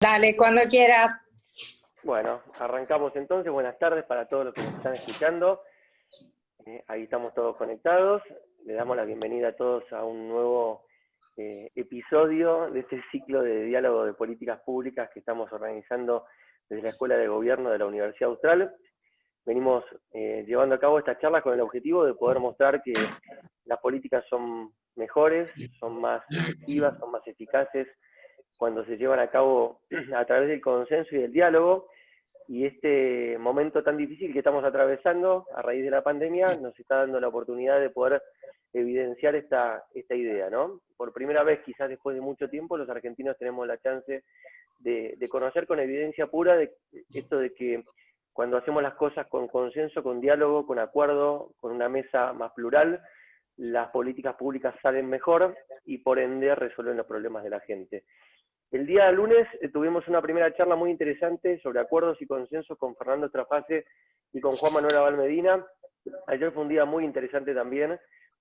Dale, cuando quieras. Bueno, arrancamos entonces. Buenas tardes para todos los que nos están escuchando. Ahí estamos todos conectados. Le damos la bienvenida a todos a un nuevo episodio de este ciclo de diálogo de políticas públicas que estamos organizando desde la Escuela de Gobierno de la Universidad Austral. Venimos llevando a cabo estas charlas con el objetivo de poder mostrar que las políticas son mejores, son más efectivas, son más eficaces cuando se llevan a cabo a través del consenso y del diálogo. Y este momento tan difícil que estamos atravesando a raíz de la pandemia nos está dando la oportunidad de poder evidenciar esta idea, ¿no? Por primera vez, quizás después de mucho tiempo, los argentinos tenemos la chance de conocer con evidencia pura de esto de que cuando hacemos las cosas con consenso, con diálogo, con acuerdo, con una mesa más plural, las políticas públicas salen mejor y por ende resuelven los problemas de la gente. El día lunes tuvimos una primera charla muy interesante sobre acuerdos y consensos con Fernando Estrafase y con Juan Manuel Abal Medina. Ayer fue un día muy interesante también,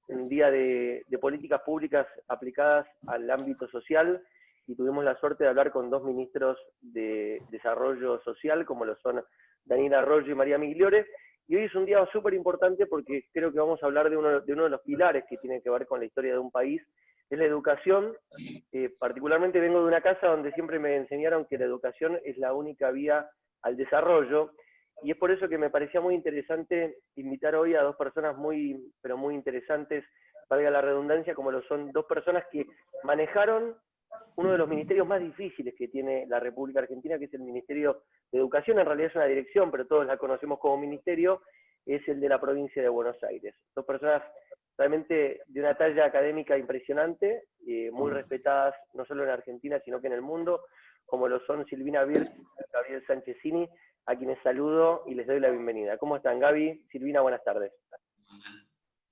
un día de políticas públicas aplicadas al ámbito social, y tuvimos la suerte de hablar con dos ministros de Desarrollo Social, como lo son Daniel Arroyo y María Migliore. Y hoy es un día súper importante porque creo que vamos a hablar de uno de los pilares que tiene que ver con la historia de un país, es la educación. Particularmente vengo de una casa donde siempre me enseñaron que la educación es la única vía al desarrollo, y es por eso que me parecía muy interesante invitar hoy a dos personas muy, pero muy interesantes, valga la redundancia, como lo son dos personas que manejaron uno de los ministerios más difíciles que tiene la República Argentina, que es el Ministerio de Educación. En realidad es una dirección, pero todos la conocemos como ministerio, es el de la provincia de Buenos Aires. Dos personas realmente de una talla académica impresionante, muy respetadas no solo en Argentina, sino que en el mundo, como lo son Silvina Birch y Gabriel Sanchezini, a quienes saludo y les doy la bienvenida. ¿Cómo están, Gaby? Silvina, buenas tardes.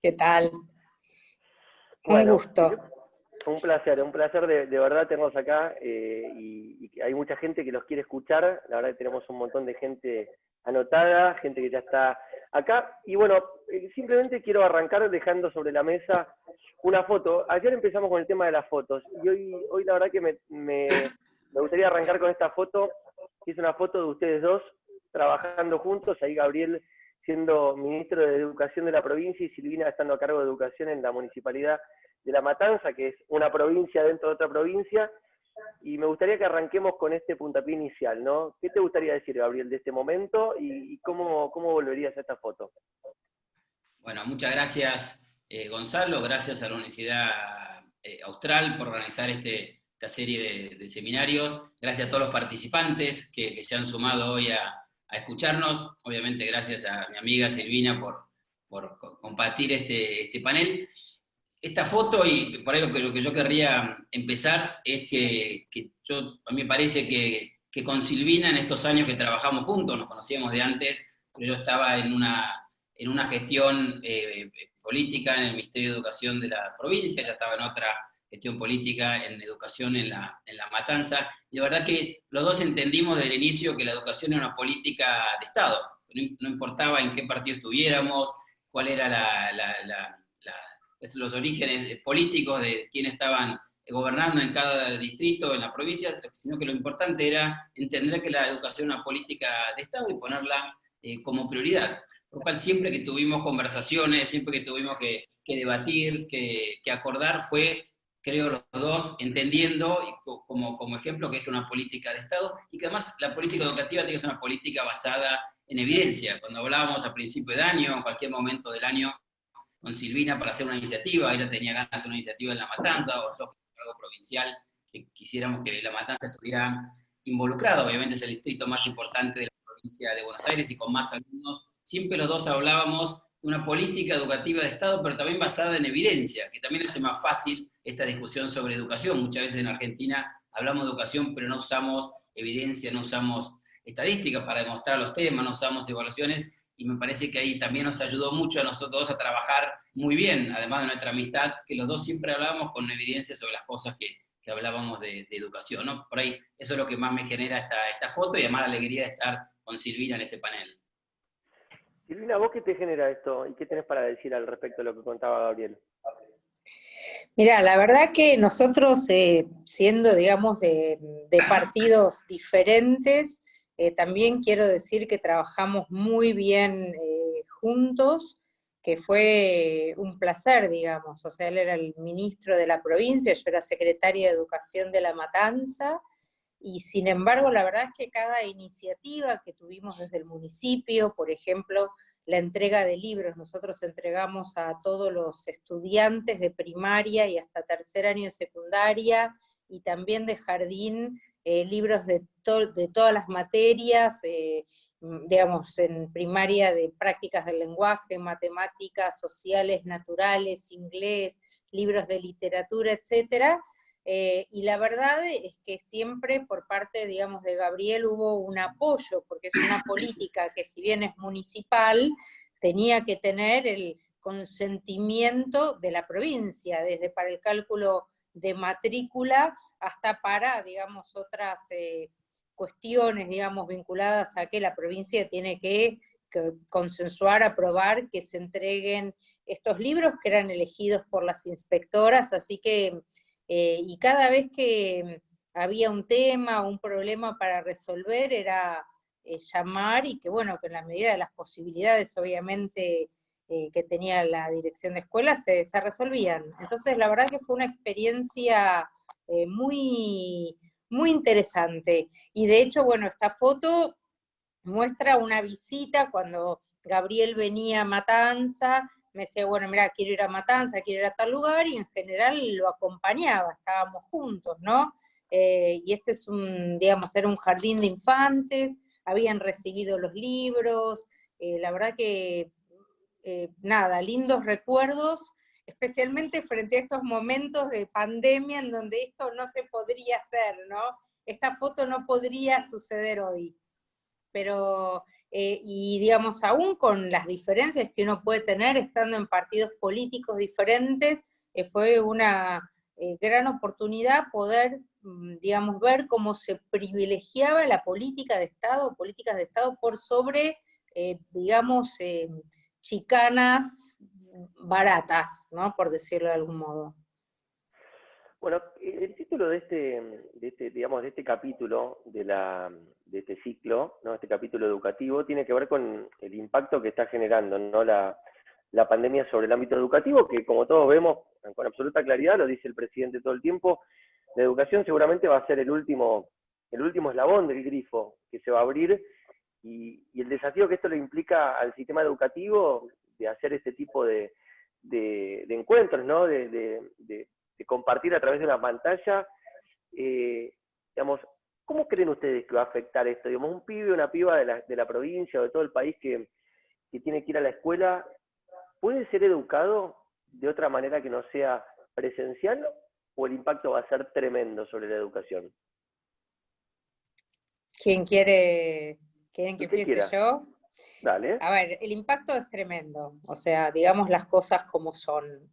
¿Qué tal? Bueno, un gusto. Un placer de verdad tenerlos acá, y hay mucha gente que los quiere escuchar. La verdad que tenemos un montón de gente anotada, gente que ya está acá. Y bueno, simplemente quiero arrancar dejando sobre la mesa una foto. Ayer empezamos con el tema de las fotos, y hoy la verdad que me gustaría arrancar con esta foto, que es una foto de ustedes dos trabajando juntos, ahí Gabriel siendo ministro de Educación de la provincia y Silvina estando a cargo de Educación en la Municipalidad de La Matanza, que es una provincia dentro de otra provincia. Y me gustaría que arranquemos con este puntapié inicial, ¿no? ¿Qué te gustaría decir, Gabriel, de este momento y cómo volverías a esta foto? Bueno, muchas gracias, Gonzalo, gracias a la Universidad Austral por organizar esta serie de seminarios, gracias a todos los participantes que se han sumado hoy a escucharnos, obviamente gracias a mi amiga Silvina por compartir este panel. Esta foto, y por ahí lo que yo querría empezar, es que a mí me parece que con Silvina en estos años que trabajamos juntos, nos conocíamos de antes, pero yo estaba en una gestión política en el Ministerio de Educación de la provincia, ya estaba en otra gestión política en educación en la Matanza, y la verdad que los dos entendimos desde el inicio que la educación era una política de Estado, no importaba en qué partido estuviéramos, cuál era los orígenes políticos de quiénes estaban gobernando en cada distrito, en la provincia, sino que lo importante era entender que la educación es una política de Estado y ponerla como prioridad. Por lo cual siempre que tuvimos conversaciones, siempre que tuvimos que debatir, que acordar, fue, creo, los dos entendiendo como ejemplo que esto es una política de Estado y que además la política educativa tiene que ser una política basada en evidencia. Cuando hablábamos a principio de año, en cualquier momento del año, con Silvina para hacer una iniciativa, ella tenía ganas de hacer una iniciativa en La Matanza, o yo, algo provincial, que quisiéramos que La Matanza estuviera involucrada, obviamente es el distrito más importante de la provincia de Buenos Aires y con más alumnos, siempre los dos hablábamos de una política educativa de Estado, pero también basada en evidencia, que también hace más fácil esta discusión sobre educación. Muchas veces en Argentina hablamos de educación, pero no usamos evidencia, no usamos estadísticas para demostrar los temas, no usamos evaluaciones, y me parece que ahí también nos ayudó mucho a nosotros dos a trabajar muy bien, además de nuestra amistad, que los dos siempre hablábamos con evidencia sobre las cosas que hablábamos de educación, ¿no? Por ahí eso es lo que más me genera esta foto, y además la alegría de estar con Silvina en este panel. Silvina, ¿vos qué te genera esto y qué tenés para decir al respecto de lo que contaba Gabriel? Mira, la verdad que nosotros, siendo, digamos, de partidos diferentes, también quiero decir que trabajamos muy bien juntos, que fue un placer, digamos. O sea, él era el ministro de la provincia, yo era secretaria de Educación de La Matanza, y sin embargo, la verdad es que cada iniciativa que tuvimos desde el municipio, por ejemplo, la entrega de libros, nosotros entregamos a todos los estudiantes de primaria y hasta tercer año de secundaria, y también de jardín, libros de todas las materias, digamos, en primaria de prácticas del lenguaje, matemáticas, sociales, naturales, inglés, libros de literatura, etcétera. Y la verdad es que siempre por parte, digamos, de Gabriel hubo un apoyo, porque es una política que, si bien es municipal, tenía que tener el consentimiento de la provincia, desde para el cálculo de matrícula hasta para, digamos, otras cuestiones, digamos, vinculadas a que la provincia tiene que consensuar, aprobar, que se entreguen estos libros que eran elegidos por las inspectoras, así que y cada vez que había un tema o un problema para resolver era llamar, y que bueno, que en la medida de las posibilidades, obviamente, que tenía la dirección de escuela, se resolvían. Entonces, la verdad que fue una experiencia muy, muy interesante. Y de hecho, bueno, esta foto muestra una visita cuando Gabriel venía a Matanza, me decía, bueno, mira, quiero ir a Matanza, quiero ir a tal lugar, y en general lo acompañaba, estábamos juntos, ¿no? Y este es digamos, era un jardín de infantes, habían recibido los libros, la verdad que, nada, lindos recuerdos, especialmente frente a estos momentos de pandemia en donde esto no se podría hacer, ¿no? Esta foto no podría suceder hoy, pero, y digamos, aún con las diferencias que uno puede tener estando en partidos políticos diferentes, fue una gran oportunidad poder, digamos, ver cómo se privilegiaba la política de Estado, políticas de Estado por sobre, digamos, chicanas baratas, ¿no? Por decirlo de algún modo. Bueno, el título digamos, de este capítulo, de este ciclo, ¿no? Este capítulo educativo, tiene que ver con el impacto que está generando, ¿no? La pandemia sobre el ámbito educativo, que como todos vemos con absoluta claridad, lo dice el presidente todo el tiempo, la educación seguramente va a ser el último eslabón del grifo que se va a abrir, y el desafío que esto le implica al sistema educativo de hacer este tipo de encuentros, ¿no? De compartir a través de una pantalla, digamos, ¿cómo creen ustedes que va a afectar esto? Digamos, un pibe, una piba de la provincia o de todo el país que tiene que ir a la escuela, ¿puede ser educado de otra manera que no sea presencial, o el impacto va a ser tremendo sobre la educación? ¿Quieren que empiece Quiera. yo? Dale. A ver, el impacto es tremendo, o sea, digamos las cosas como son.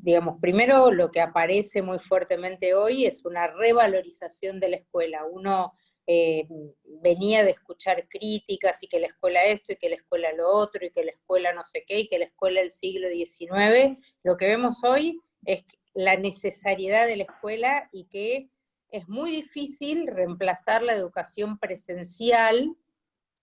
Digamos, primero lo que aparece muy fuertemente hoy es una revalorización de la escuela. Uno venía de escuchar críticas, y que la escuela esto, y que la escuela lo otro, y que la escuela no sé qué, y que la escuela del siglo XIX. Lo que vemos hoy es la necesariedad de la escuela, y que es muy difícil reemplazar la educación presencial.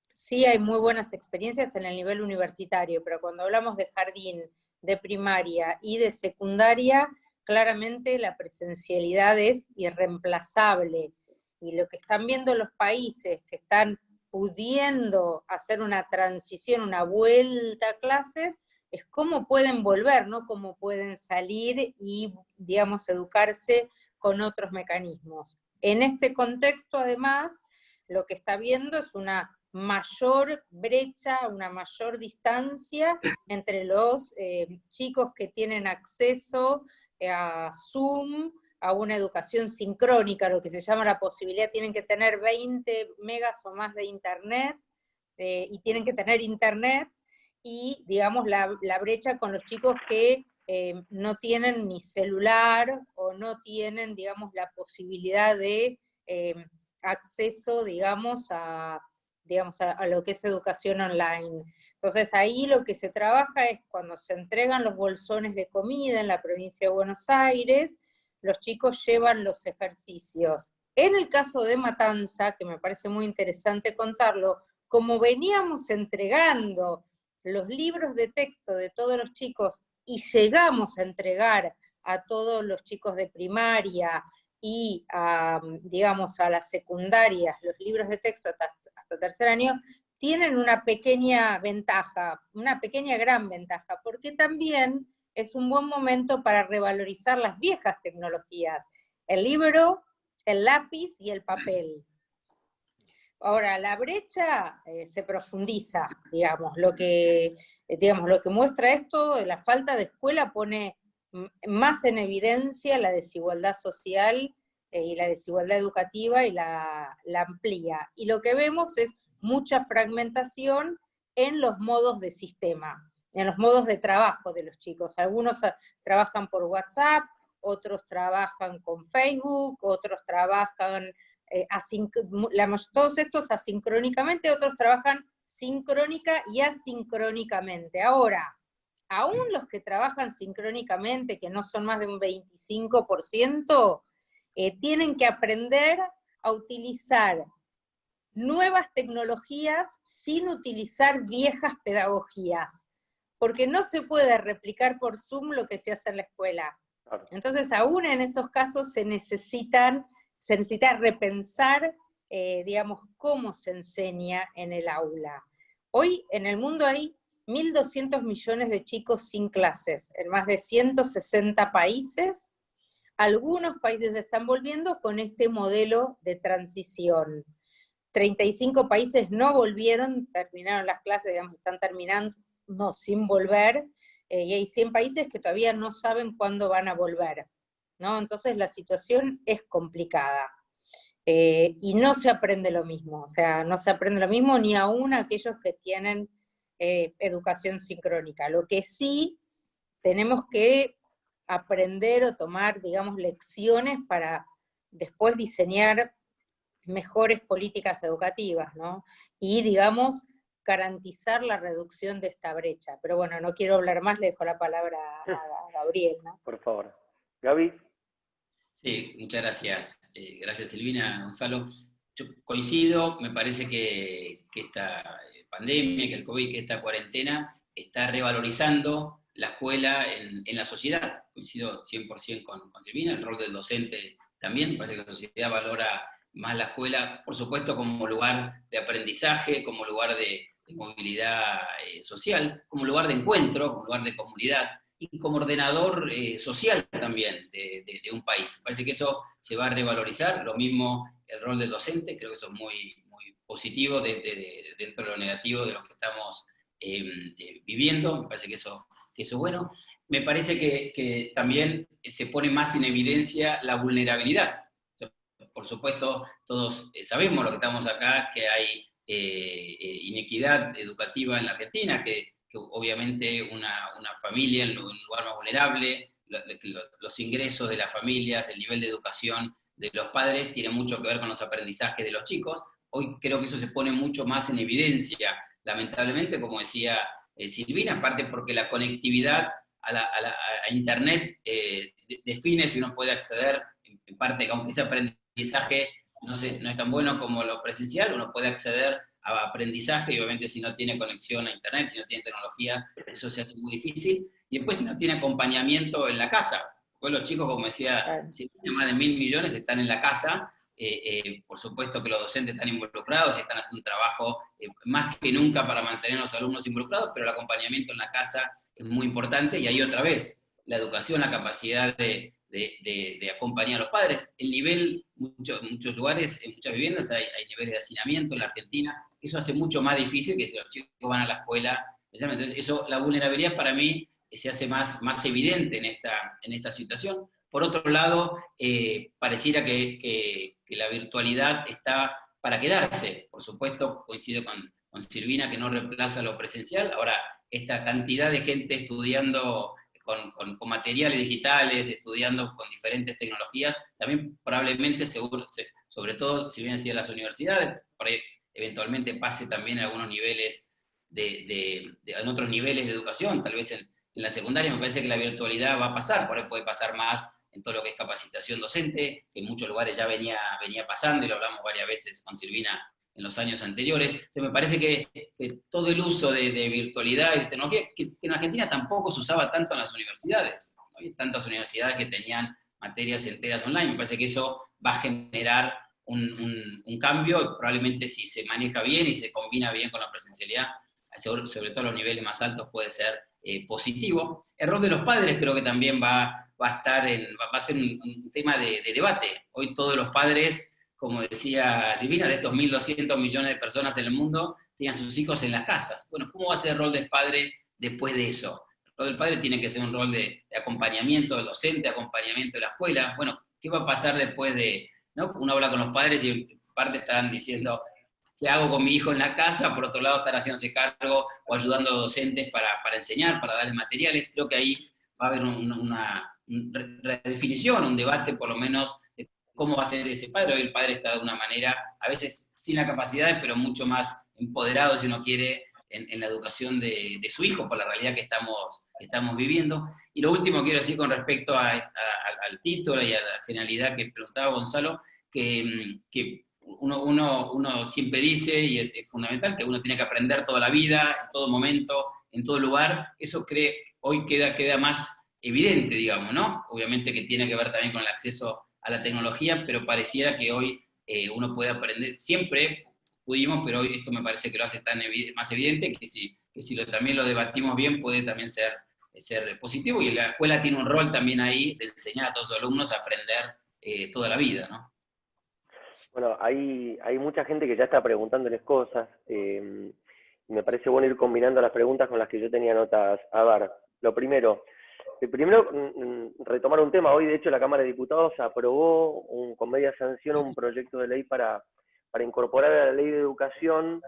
Sí hay muy buenas experiencias en el nivel universitario, pero cuando hablamos de jardín, de primaria y de secundaria, claramente la presencialidad es irreemplazable. Y lo que están viendo los países que están pudiendo hacer una transición, una vuelta a clases, es cómo pueden volver, no cómo pueden salir y, digamos, educarse con otros mecanismos. En este contexto, además, lo que está viendo es una mayor brecha, una mayor distancia entre los chicos que tienen acceso a Zoom, a una educación sincrónica, lo que se llama la posibilidad, tienen que tener 20 megas o más de internet, y tienen que tener internet, y digamos la brecha con los chicos que no tienen ni celular, o no tienen, digamos, la posibilidad de acceso, digamos, a lo que es educación online. Entonces ahí lo que se trabaja es cuando se entregan los bolsones de comida en la provincia de Buenos Aires, los chicos llevan los ejercicios. En el caso de Matanza, que me parece muy interesante contarlo, como veníamos entregando los libros de texto de todos los chicos y llegamos a entregar a todos los chicos de primaria y digamos a las secundarias los libros de texto hasta tercer año, tienen una pequeña ventaja, una pequeña gran ventaja, porque también es un buen momento para revalorizar las viejas tecnologías, el libro, el lápiz y el papel. Ahora, la brecha se profundiza, digamos, lo que muestra esto, la falta de escuela pone más en evidencia la desigualdad social y la desigualdad educativa y la amplía. Y lo que vemos es mucha fragmentación en los modos de sistema, en los modos de trabajo de los chicos. Algunos trabajan por WhatsApp, otros trabajan con Facebook, otros trabajan todos estos asincrónicamente, otros trabajan sincrónica y asincrónicamente. Ahora, aún los que trabajan sincrónicamente, que no son más de un 25%, tienen que aprender a utilizar nuevas tecnologías sin utilizar viejas pedagogías, porque no se puede replicar por Zoom lo que se hace en la escuela. Entonces, aún en esos casos se necesita repensar, digamos, cómo se enseña en el aula. Hoy en el mundo hay 1.200 millones de chicos sin clases, en más de 160 países. Algunos países están volviendo con este modelo de transición. 35 países no volvieron, terminaron las clases, digamos, están terminando sin volver, y hay 100 países que todavía no saben cuándo van a volver, ¿no? Entonces la situación es complicada. Y no se aprende lo mismo, o sea, no se aprende lo mismo ni aún aquellos que tienen educación sincrónica. Lo que sí tenemos que aprender o tomar, digamos, lecciones para después diseñar mejores políticas educativas, ¿no? Y, digamos, garantizar la reducción de esta brecha. Pero bueno, no quiero hablar más, le dejo la palabra a Gabriel, ¿no? Por favor. Gaby. Sí, muchas gracias. Gracias, Silvina, Gonzalo. Yo coincido, me parece que esta pandemia, que el COVID, que esta cuarentena está revalorizando la escuela en la sociedad. Coincido 100% con Silvina, el rol del docente también, me parece que la sociedad valora más la escuela, por supuesto, como lugar de aprendizaje, como lugar de movilidad social, como lugar de encuentro, como lugar de comunidad, y como ordenador social también de un país. Parece que eso se va a revalorizar, lo mismo el rol del docente, creo que eso es muy, muy positivo dentro de lo negativo de lo que estamos viviendo, me parece que eso es bueno. Me parece que también se pone más en evidencia la vulnerabilidad. Por supuesto, todos sabemos lo que estamos acá, que hay inequidad educativa en la Argentina, que obviamente una familia en un lugar más vulnerable, los ingresos de las familias, el nivel de educación de los padres tiene mucho que ver con los aprendizajes de los chicos. Hoy creo que eso se pone mucho más en evidencia, lamentablemente, como decía Silvina, aparte porque la conectividad a Internet define si uno puede acceder, en parte, aunque ese aprendizaje no es tan bueno como lo presencial, uno puede acceder a aprendizaje, y obviamente si no tiene conexión a Internet, si no tiene tecnología, eso se hace muy difícil. Y después si no tiene acompañamiento en la casa, pues los chicos, como decía, si tienen más de 1.000 millones, están en la casa, por supuesto que los docentes están involucrados y están haciendo un trabajo más que nunca para mantener a los alumnos involucrados, pero el acompañamiento en la casa es muy importante, y ahí otra vez, la educación, la capacidad de acompañar a los padres. El nivel, muchos lugares, en muchas viviendas hay niveles de hacinamiento en la Argentina, eso hace mucho más difícil que si los chicos van a la escuela. Entonces, eso, la vulnerabilidad para mí se hace más evidente en esta situación. Por otro lado, pareciera que la virtualidad está para quedarse. Por supuesto, coincido con Silvina, que no reemplaza lo presencial. Ahora, esta cantidad de gente estudiando con materiales digitales, estudiando con diferentes tecnologías, también probablemente, sobre todo, si bien decía las universidades, por ahí eventualmente pase también a algunos niveles en otros niveles de educación, tal vez en la secundaria. Me parece que la virtualidad va a pasar, por ahí puede pasar más en todo lo que es capacitación docente, que en muchos lugares ya venía pasando, y lo hablamos varias veces con Silvina en los años anteriores. Entonces me parece que todo el uso de virtualidad y de tecnología, que en Argentina tampoco se usaba tanto en las universidades, ¿no? Hay tantas universidades que tenían materias enteras online. Me parece que eso va a generar un cambio, y probablemente si se maneja bien y se combina bien con la presencialidad, sobre todo a los niveles más altos, puede ser positivo. El rol de los padres creo que también va a ser un tema de debate. Hoy todos los padres, como decía Silvina, de estos 1.200 millones de personas en el mundo, tenían sus hijos en las casas. Bueno, ¿cómo va a ser el rol del padre después de eso? El rol del padre tiene que ser un rol de acompañamiento del docente, acompañamiento de la escuela. Bueno, ¿qué va a pasar después de, ¿no? Uno habla con los padres y en parte están diciendo, ¿qué hago con mi hijo en la casa? Por otro lado, están haciéndose cargo o ayudando a los docentes para enseñar, para darles materiales. Creo que ahí va a haber una redefinición, un debate por lo menos de cómo va a ser ese padre. Hoy el padre está de una manera, a veces sin la capacidad, pero mucho más empoderado, si uno quiere, en la educación de su hijo, por la realidad que estamos viviendo. Y lo último quiero decir con respecto al título y a la generalidad que preguntaba Gonzalo, que uno siempre dice, y es fundamental, que uno tiene que aprender toda la vida, en todo momento, en todo lugar. Eso hoy queda más evidente, digamos, ¿no? Obviamente que tiene que ver también con el acceso a la tecnología, pero pareciera que hoy uno puede aprender, siempre pudimos, pero hoy esto me parece que lo hace más evidente, que si también lo debatimos bien, puede también ser positivo, y la escuela tiene un rol también ahí de enseñar a todos los alumnos a aprender toda la vida, ¿no? Bueno, hay mucha gente que ya está preguntándoles cosas. Me parece bueno ir combinando las preguntas con las que yo tenía anotadas. A ver, primero, retomar un tema. Hoy, de hecho, la Cámara de Diputados aprobó con media sanción un proyecto de ley para incorporar a la Ley de Educación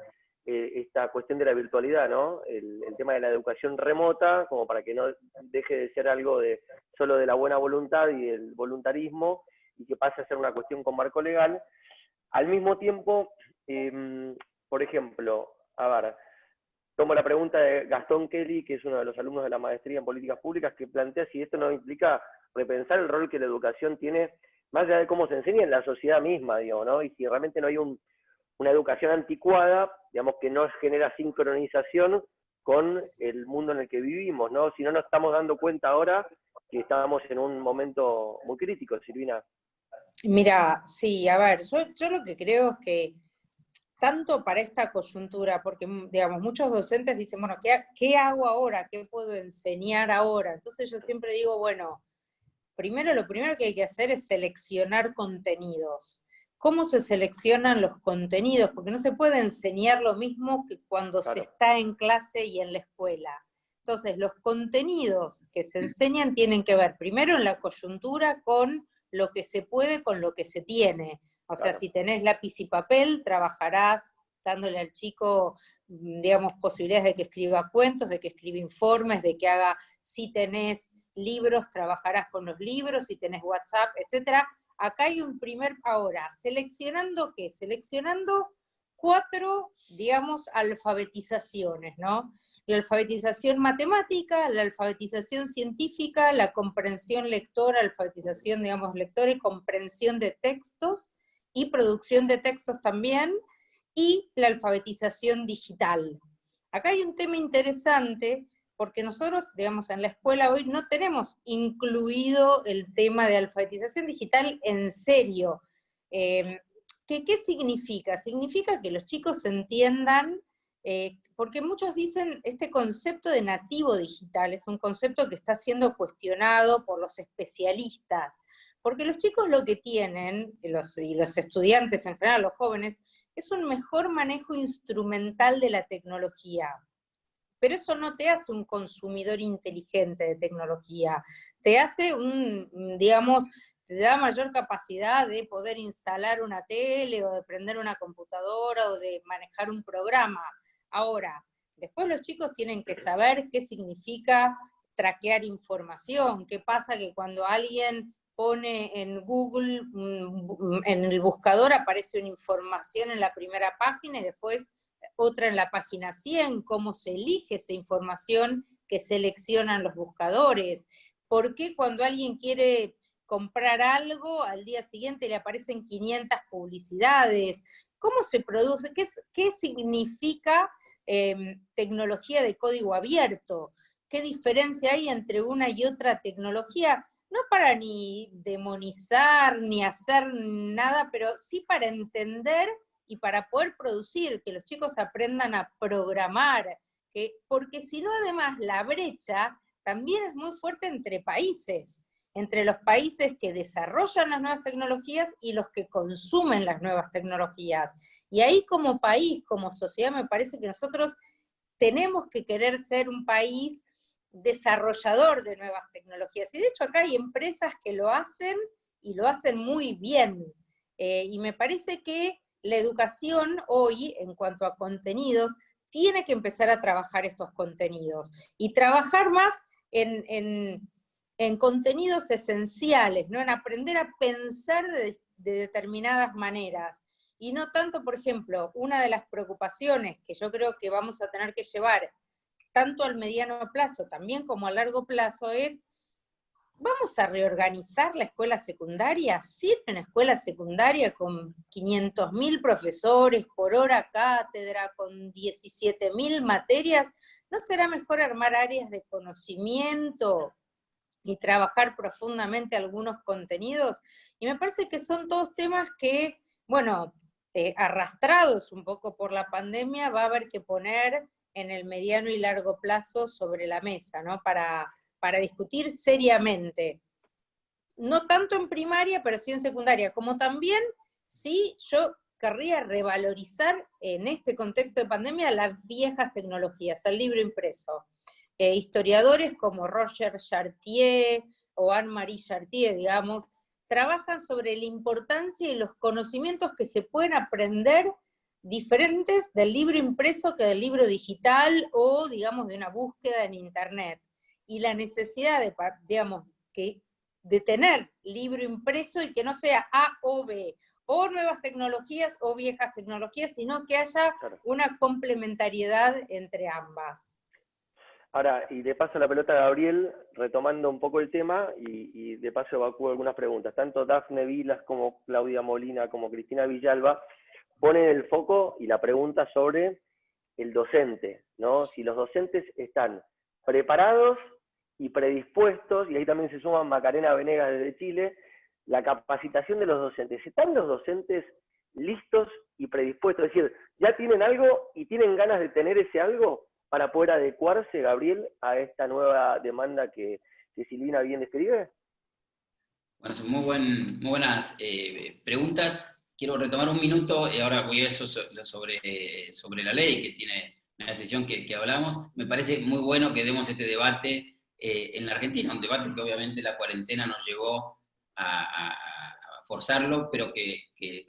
esta cuestión de la virtualidad, ¿no? El tema de la educación remota, como para que no deje de ser algo solo de la buena voluntad y el voluntarismo, y que pase a ser una cuestión con marco legal. Al mismo tiempo, por ejemplo, a ver, tomo la pregunta de Gastón Kelly, que es uno de los alumnos de la maestría en políticas públicas, que plantea si esto no implica repensar el rol que la educación tiene, más allá de cómo se enseña en la sociedad misma, digamos, ¿no? Y si realmente no hay una educación anticuada, digamos, que no genera sincronización con el mundo en el que vivimos, ¿no? Si no nos estamos dando cuenta ahora que estábamos en un momento muy crítico, Silvina. Mira, sí, a ver, yo lo que creo es que tanto para esta coyuntura, porque, digamos, muchos docentes dicen, bueno, ¿qué hago ahora? ¿Qué puedo enseñar ahora? Entonces yo siempre digo, bueno, lo primero que hay que hacer es seleccionar contenidos. ¿Cómo se seleccionan los contenidos? Porque no se puede enseñar lo mismo que cuando se está en clase y en la escuela. Entonces, los contenidos que se enseñan tienen que ver primero en la coyuntura con lo que se puede, con lo que se tiene. O sea, si tenés lápiz y papel, trabajarás dándole al chico, digamos, posibilidades de que escriba cuentos, de que escriba informes, de que haga, si tenés libros, trabajarás con los libros, si tenés WhatsApp, etc. Acá hay un ahora, ¿seleccionando qué? Seleccionando 4, digamos, alfabetizaciones, ¿no? La alfabetización matemática, la alfabetización científica, la comprensión lectora, alfabetización, digamos, lectora y comprensión de textos, y producción de textos también, y la alfabetización digital. Acá hay un tema interesante, porque nosotros, digamos, en la escuela hoy no tenemos incluido el tema de alfabetización digital en serio. ¿Qué significa? Significa que los chicos entiendan, porque muchos dicen, este concepto de nativo digital es un concepto que está siendo cuestionado por los especialistas, porque los chicos lo que tienen, y los estudiantes en general, los jóvenes, es un mejor manejo instrumental de la tecnología. Pero eso no te hace un consumidor inteligente de tecnología, te hace digamos, te da mayor capacidad de poder instalar una tele, o de prender una computadora, o de manejar un programa. Ahora, después los chicos tienen que saber qué significa traquear información, qué pasa que cuando alguien pone en Google, en el buscador aparece una información en la primera página, y después otra en la página 100, cómo se elige esa información que seleccionan los buscadores, por qué cuando alguien quiere comprar algo, al día siguiente le aparecen 500 publicidades, cómo se produce, qué significa tecnología de código abierto, qué diferencia hay entre una y otra tecnología, no para ni demonizar, ni hacer nada, pero sí para entender y para poder producir, que los chicos aprendan a programar, porque si no además la brecha también es muy fuerte entre países, entre los países que desarrollan las nuevas tecnologías y los que consumen las nuevas tecnologías. Y ahí como país, como sociedad, me parece que nosotros tenemos que querer ser un país desarrollador de nuevas tecnologías. Y de hecho acá hay empresas que lo hacen y lo hacen muy bien. Y me parece que la educación hoy, en cuanto a contenidos, tiene que empezar a trabajar estos contenidos. Y trabajar más en contenidos esenciales, ¿no? En aprender a pensar de determinadas maneras. Y no tanto, por ejemplo, una de las preocupaciones que yo creo que vamos a tener que llevar tanto al mediano plazo también como a largo plazo es, ¿vamos a reorganizar la escuela secundaria? ¿Sirve una escuela secundaria con 500.000 profesores por hora cátedra, con 17.000 materias? ¿No será mejor armar áreas de conocimiento y trabajar profundamente algunos contenidos? Y me parece que son todos temas que, bueno, arrastrados un poco por la pandemia, va a haber que poner en el mediano y largo plazo sobre la mesa, ¿no? Para discutir seriamente. No tanto en primaria, pero sí en secundaria, como también, sí, yo querría revalorizar en este contexto de pandemia las viejas tecnologías, el libro impreso. Historiadores como Roger Chartier o Anne-Marie Chartier, digamos, trabajan sobre la importancia y los conocimientos que se pueden aprender diferentes del libro impreso que del libro digital o, digamos, de una búsqueda en internet. Y la necesidad de, digamos, de tener libro impreso y que no sea A o B, o nuevas tecnologías o viejas tecnologías, sino que haya una complementariedad entre ambas. Ahora, y de paso la pelota a Gabriel, retomando un poco el tema, y de paso evacúo algunas preguntas. Tanto Dafne Vilas como Claudia Molina como Cristina Villalba ponen el foco y la pregunta sobre el docente, ¿no? Si los docentes están preparados y predispuestos, y ahí también se suma Macarena Venegas desde Chile, la capacitación de los docentes. ¿Están los docentes listos y predispuestos? Es decir, ¿ya tienen algo y tienen ganas de tener ese algo para poder adecuarse, Gabriel, a esta nueva demanda que Silvina bien describe? Bueno, son muy buenas preguntas. Quiero retomar un minuto, ahora voy a eso sobre la ley, que tiene una decisión que hablamos. Me parece muy bueno que demos este debate en la Argentina, un debate que obviamente la cuarentena nos llevó a forzarlo, pero que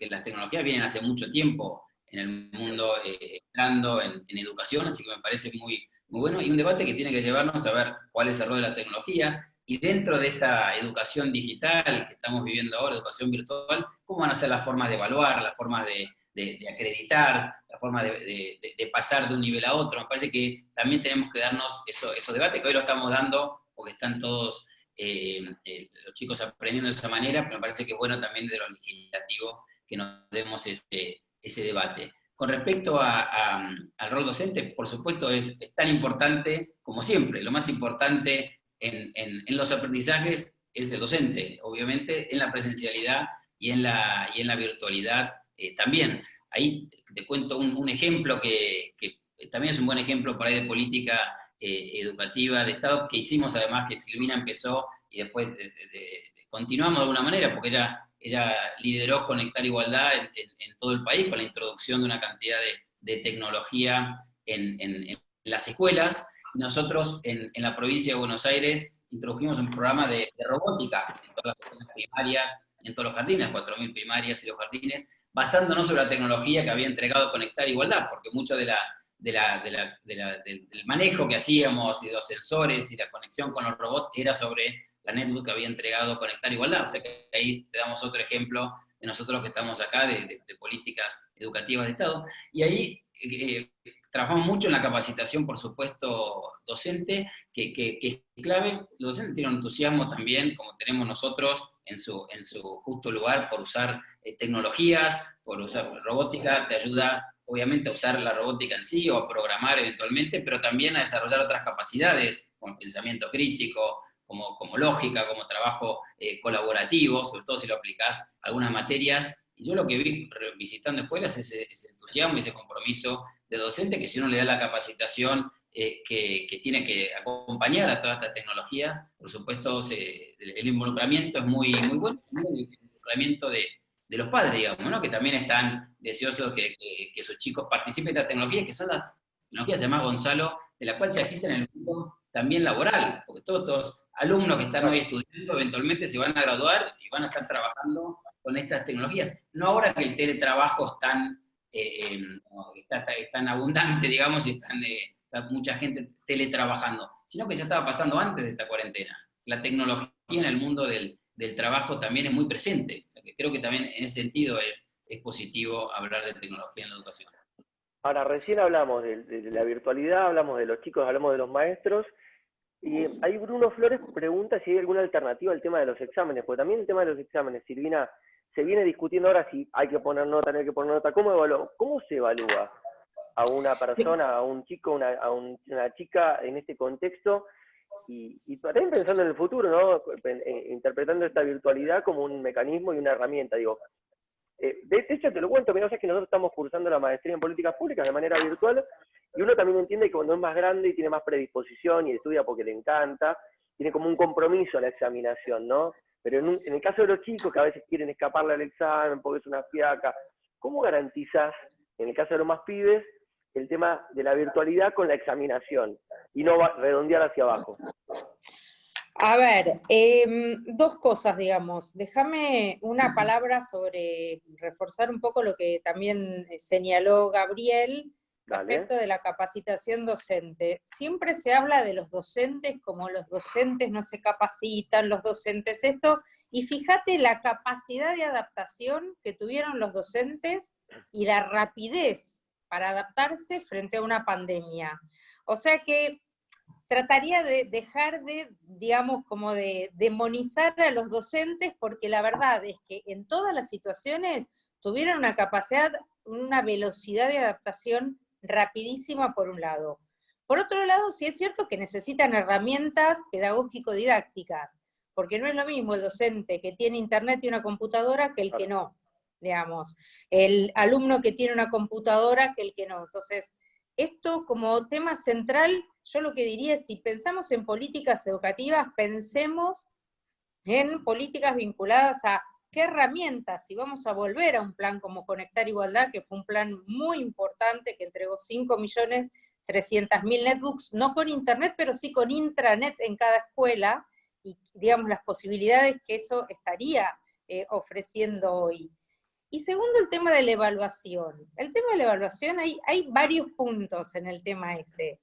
las tecnologías vienen hace mucho tiempo en el mundo entrando en educación, así que me parece muy bueno, y un debate que tiene que llevarnos a ver cuál es el rol de las tecnologías, y dentro de esta educación digital que estamos viviendo ahora, educación virtual, cómo van a ser las formas de evaluar, las formas de acreditar, la forma de pasar de un nivel a otro. Me parece que también tenemos que darnos esos debates, que hoy lo estamos dando, porque están todos los chicos aprendiendo de esa manera, pero me parece que es bueno también de lo legislativo que nos demos ese debate. Con respecto al rol docente, por supuesto, es tan importante como siempre. Lo más importante en los aprendizajes es el docente, obviamente, en la presencialidad y en la virtualidad también. Ahí te cuento un ejemplo que también es un buen ejemplo por ahí de política educativa de Estado, que hicimos además, que Silvina empezó y después continuamos de alguna manera, porque ella lideró Conectar Igualdad en todo el país con la introducción de una cantidad de tecnología en las escuelas. Nosotros en la provincia de Buenos Aires introdujimos un programa de robótica en todas las escuelas primarias, en todos los jardines, 4.000 primarias y los jardines, basándonos sobre la tecnología que había entregado Conectar Igualdad, porque mucho del manejo que hacíamos y de los sensores y la conexión con los robots era sobre la netbook que había entregado Conectar Igualdad. O sea que ahí te damos otro ejemplo de nosotros que estamos acá, de políticas educativas de Estado. Y ahí trabajamos mucho en la capacitación, por supuesto, docente, que es clave. Los docentes tienen un entusiasmo también, como tenemos nosotros, en su justo lugar, por usar tecnologías, por usar robótica, te ayuda obviamente a usar la robótica en sí, o a programar eventualmente, pero también a desarrollar otras capacidades, como pensamiento crítico, como lógica, como trabajo colaborativo, sobre todo si lo aplicás a algunas materias. Y yo lo que vi visitando escuelas es ese entusiasmo y ese compromiso de docente, que si uno le da la capacitación que tiene que acompañar a todas estas tecnologías, por supuesto el involucramiento es muy, muy bueno, el involucramiento de los padres, digamos, ¿no? Que también están deseosos que sus chicos participen de estas tecnologías, que son las tecnologías, además, Gonzalo, de las cuales ya existen en el mundo también laboral, porque todos estos alumnos que están hoy estudiando eventualmente se van a graduar y van a estar trabajando con estas tecnologías. No ahora que el teletrabajo es tan abundante, digamos, y está mucha gente teletrabajando, sino que ya estaba pasando antes de esta cuarentena. La tecnología en el mundo del trabajo también es muy presente. O sea, que creo que también en ese sentido es positivo hablar de tecnología en la educación. Ahora, recién hablamos de la virtualidad, hablamos de los chicos, hablamos de los maestros, y ahí Bruno Flores pregunta si hay alguna alternativa al tema de los exámenes, porque también el tema de los exámenes, Silvina, se viene discutiendo ahora si hay que poner nota, no hay que poner nota. ¿Cómo se evalúa a una persona, a un chico, a una chica en este contexto? Y también pensando en el futuro, ¿no? Interpretando esta virtualidad como un mecanismo y una herramienta, digo. De hecho, te lo cuento, que no sé, que nosotros estamos cursando la maestría en políticas públicas de manera virtual, y uno también entiende que cuando es más grande y tiene más predisposición y estudia porque le encanta, tiene como un compromiso a la examinación, ¿no? Pero en el caso de los chicos que a veces quieren escaparle al examen porque es una fiaca, ¿cómo garantizás, en el caso de los más pibes, el tema de la virtualidad con la examinación y no redondear hacia abajo? A ver, dos cosas, digamos. Déjame una palabra sobre reforzar un poco lo que también señaló Gabriel respecto de la capacitación docente. Siempre se habla de los docentes como los docentes no se capacitan, los docentes esto, y fíjate la capacidad de adaptación que tuvieron los docentes y la rapidez para adaptarse frente a una pandemia. O sea que trataría de dejar de, digamos, como de demonizar a los docentes, porque la verdad es que en todas las situaciones tuvieron una capacidad, una velocidad de adaptación rapidísima por un lado. Por otro lado, sí es cierto que necesitan herramientas pedagógico-didácticas, porque no es lo mismo el docente que tiene internet y una computadora que el que no, digamos. El alumno que tiene una computadora que el que no. Entonces, esto como tema central, yo lo que diría es, si pensamos en políticas educativas, pensemos en políticas vinculadas a qué herramientas, si vamos a volver a un plan como Conectar Igualdad, que fue un plan muy importante que entregó 5.300.000 netbooks, no con internet, pero sí con intranet en cada escuela, y digamos las posibilidades que eso estaría ofreciendo hoy. Y segundo, el tema de la evaluación. El tema de la evaluación, hay varios puntos en el tema ese.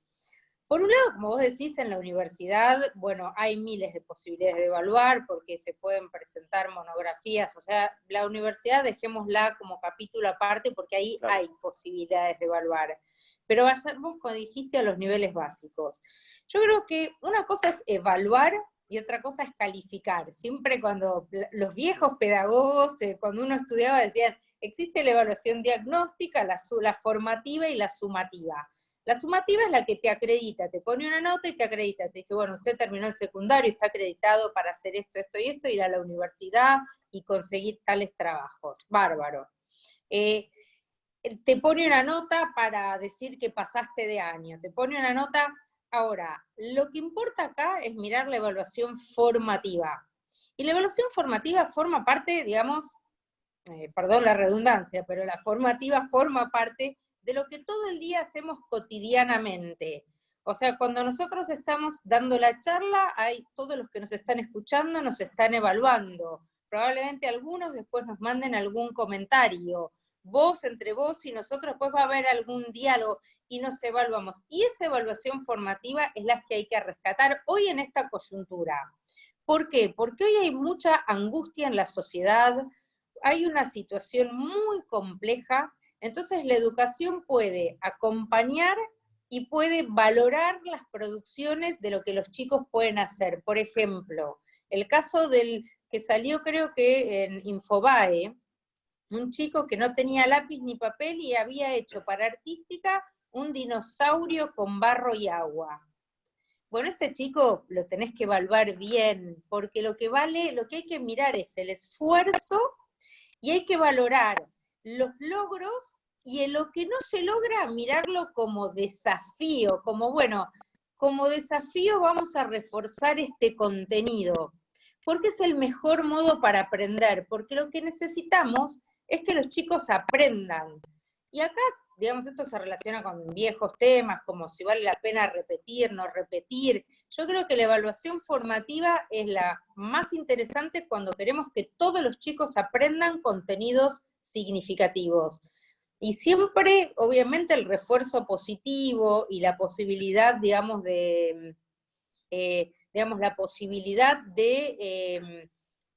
Por un lado, como vos decís, en la universidad, bueno, hay miles de posibilidades de evaluar, porque se pueden presentar monografías, o sea, la universidad dejémosla como capítulo aparte, porque ahí hay posibilidades de evaluar. Pero vayamos, como dijiste, a los niveles básicos. Yo creo que una cosa es evaluar y otra cosa es calificar. Siempre cuando los viejos pedagogos, cuando uno estudiaba, decían, existe la evaluación diagnóstica, la formativa y la sumativa. La sumativa es la que te acredita, te pone una nota y te acredita, te dice, bueno, usted terminó el secundario, está acreditado para hacer esto, esto y esto, ir a la universidad y conseguir tales trabajos. Bárbaro. Te pone una nota para decir que pasaste de año, te pone una nota. Ahora, lo que importa acá es mirar la evaluación formativa. Y la evaluación formativa forma parte, digamos, perdón la redundancia, pero la formativa forma parte de lo que todo el día hacemos cotidianamente. O sea, cuando nosotros estamos dando la charla, todos los que nos están escuchando nos están evaluando. Probablemente algunos después nos manden algún comentario. Entre vos y nosotros, después va a haber algún diálogo y nos evaluamos. Y esa evaluación formativa es la que hay que rescatar hoy en esta coyuntura. ¿Por qué? Porque hoy hay mucha angustia en la sociedad, hay una situación muy compleja Entonces la educación puede acompañar y puede valorar las producciones de lo que los chicos pueden hacer. Por ejemplo, el caso del que salió creo que en Infobae, un chico que no tenía lápiz ni papel y había hecho para artística un dinosaurio con barro y agua. Bueno, ese chico lo tenés que evaluar bien, porque lo que hay que mirar es el esfuerzo y hay que valorar los logros y en lo que no se logra mirarlo como desafío, como bueno, como desafío vamos a reforzar este contenido, porque es el mejor modo para aprender, porque lo que necesitamos es que los chicos aprendan. Y acá, digamos, esto se relaciona con viejos temas, como si vale la pena repetir, no repetir. Yo creo que la evaluación formativa es la más interesante cuando queremos que todos los chicos aprendan contenidos significativos. Y siempre, obviamente, el refuerzo positivo y la posibilidad, digamos, la posibilidad de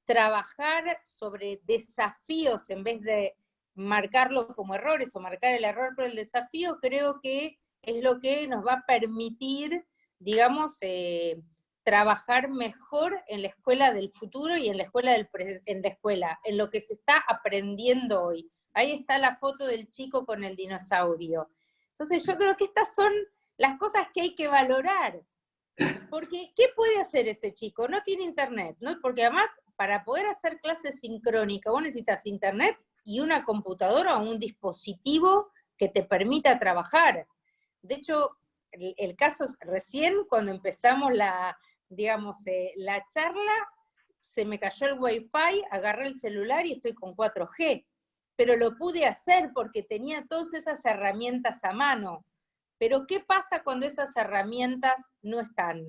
trabajar sobre desafíos en vez de marcarlo como errores o marcar el error por el desafío, creo que es lo que nos va a permitir, digamos, trabajar mejor en la escuela del futuro y en la escuela en lo que se está aprendiendo hoy. Ahí está la foto del chico con el dinosaurio. Entonces yo creo que estas son las cosas que hay que valorar. Porque, ¿qué puede hacer ese chico? No tiene internet, ¿no? Porque además, para poder hacer clases sincrónicas, vos necesitas internet y una computadora o un dispositivo que te permita trabajar. De hecho, el caso es recién cuando empezamos la charla, se me cayó el wifi, agarré el celular y estoy con 4G. Pero lo pude hacer porque tenía todas esas herramientas a mano. Pero ¿qué pasa cuando esas herramientas no están?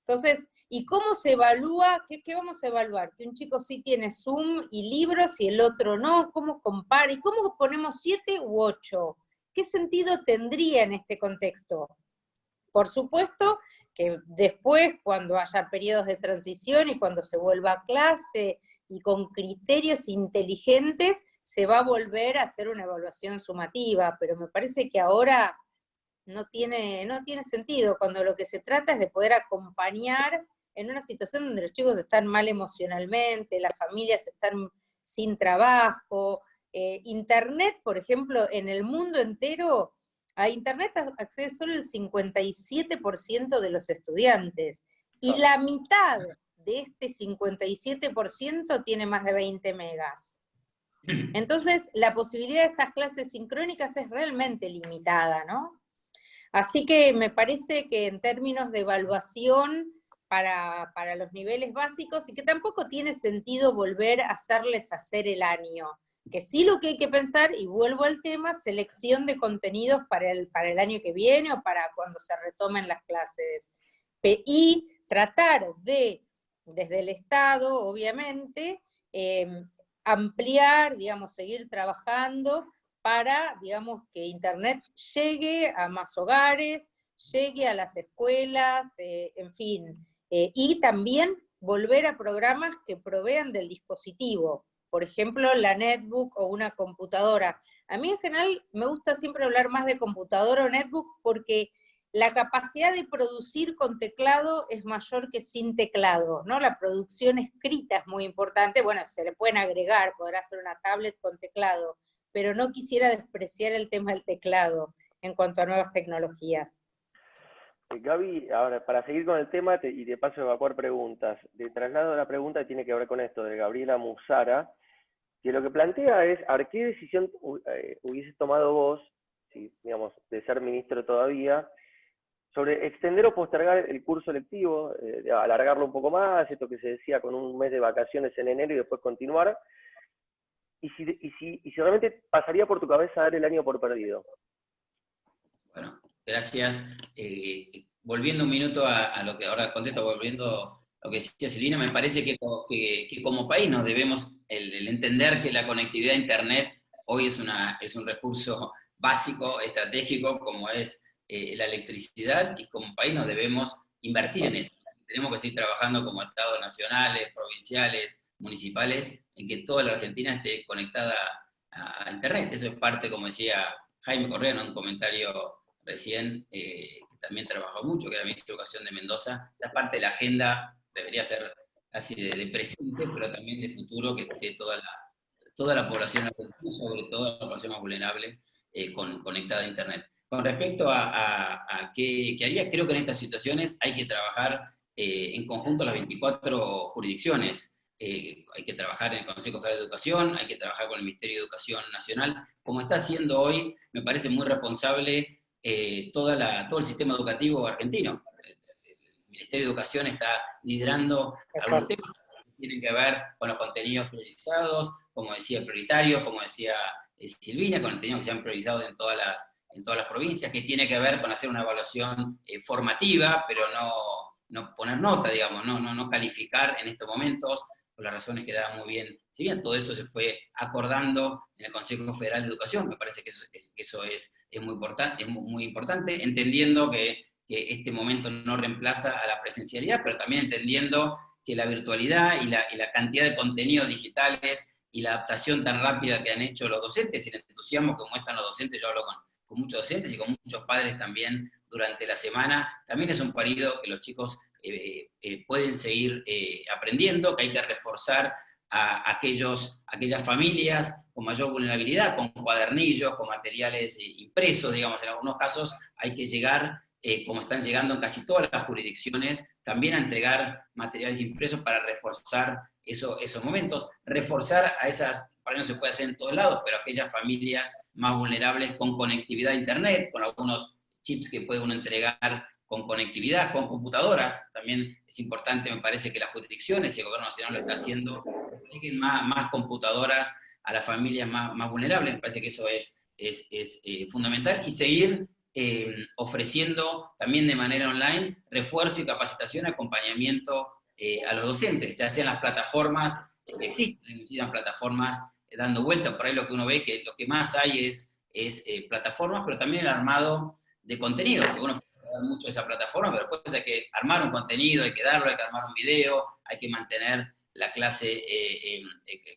Entonces, ¿y cómo se evalúa? ¿Qué vamos a evaluar? Que un chico sí tiene Zoom y libros y el otro no. ¿Cómo compara? ¿Y cómo ponemos 7 u 8? ¿Qué sentido tendría en este contexto? Por supuesto que después, cuando haya periodos de transición y cuando se vuelva a clase y con criterios inteligentes, se va a volver a hacer una evaluación sumativa, pero me parece que ahora no tiene sentido, cuando lo que se trata es de poder acompañar en una situación donde los chicos están mal emocionalmente, las familias están sin trabajo. Internet, por ejemplo, en el mundo entero, a Internet accede solo el 57% de los estudiantes, y la mitad de este 57% tiene más de 20 megas. Entonces, la posibilidad de estas clases sincrónicas es realmente limitada, ¿no? Así que me parece que en términos de evaluación para los niveles básicos, y que tampoco tiene sentido volver a hacerles hacer el año, que sí lo que hay que pensar, y vuelvo al tema, selección de contenidos para el año que viene o para cuando se retomen las clases. Y tratar de, desde el Estado, obviamente, ampliar, digamos, seguir trabajando para, digamos, que Internet llegue a más hogares, llegue a las escuelas, en fin, y también volver a programas que provean del dispositivo, por ejemplo, la netbook o una computadora. A mí en general me gusta siempre hablar más de computadora o netbook porque la capacidad de producir con teclado es mayor que sin teclado, ¿no? La producción escrita es muy importante, bueno, se le pueden agregar, podrá ser una tablet con teclado, pero no quisiera despreciar el tema del teclado en cuanto a nuevas tecnologías. Gaby, ahora para seguir con el tema y de paso evacuar preguntas, de traslado a la pregunta que tiene que ver con esto, de Gabriela Musara, que lo que plantea es, a ver, ¿qué decisión hubieses tomado vos, si, digamos, de ser ministro todavía, sobre extender o postergar el curso lectivo, alargarlo un poco más, esto que se decía con un mes de vacaciones en enero y después continuar? Y si realmente pasaría por tu cabeza dar el año por perdido. Bueno, gracias. Volviendo un minuto a lo que ahora contesto, volviendo a lo que decía Silvina, me parece que como país nos debemos el entender que la conectividad a Internet hoy es un recurso básico, estratégico, como es la electricidad, y como país nos debemos invertir en eso. Tenemos que seguir trabajando como estados nacionales, provinciales, municipales, en que toda la Argentina esté conectada a Internet. Eso es parte, como decía Jaime Correa en un comentario recién, que también trabajó mucho, que era ministro de Educación de Mendoza. La parte de la agenda debería ser casi de presente, pero también de futuro, que esté toda la población argentina, sobre todo la población más vulnerable, conectada a Internet. Con respecto a qué haría, creo que en estas situaciones hay que trabajar en conjunto las 24 jurisdicciones. Hay que trabajar en el Consejo Federal de Educación, hay que trabajar con el Ministerio de Educación Nacional, como está haciendo hoy. Me parece muy responsable todo el sistema educativo argentino. El Ministerio de Educación está liderando algunos temas que tienen que ver con los contenidos priorizados, como decía, prioritarios, como decía Silvina, con contenidos que se han priorizado en todas las provincias, que tiene que ver con hacer una evaluación formativa, pero no poner nota, digamos, no calificar en estos momentos, por las razones que da muy bien. Si bien todo eso se fue acordando en el Consejo Federal de Educación, me parece que eso es muy importante, entendiendo que este momento no reemplaza a la presencialidad, pero también entendiendo que la virtualidad y la cantidad de contenidos digitales y la adaptación tan rápida que han hecho los docentes y el entusiasmo que muestran los docentes, yo hablo con muchos docentes y con muchos padres también durante la semana, también es un periodo que los chicos pueden seguir aprendiendo, que hay que reforzar a aquellas familias con mayor vulnerabilidad, con cuadernillos, con materiales impresos, digamos, en algunos casos hay que llegar, como están llegando en casi todas las jurisdicciones, también a entregar materiales impresos para reforzar esos momentos, reforzar a esas, para no se puede hacer en todos lados, pero aquellas familias más vulnerables con conectividad a Internet, con algunos chips que puede uno entregar con conectividad, con computadoras. También es importante, me parece, que las jurisdicciones, y el Gobierno Nacional lo está haciendo, entreguen más computadoras a las familias más vulnerables. Me parece que eso es fundamental. Y seguir ofreciendo también de manera online refuerzo y capacitación, acompañamiento a los docentes, ya sean las plataformas que existen plataformas dando vueltas. Por ahí lo que uno ve que lo que más hay es plataformas, pero también el armado de contenido, porque uno puede dar mucho de esa plataforma, pero después hay que armar un contenido, hay que darlo, hay que armar un video, hay que mantener la clase,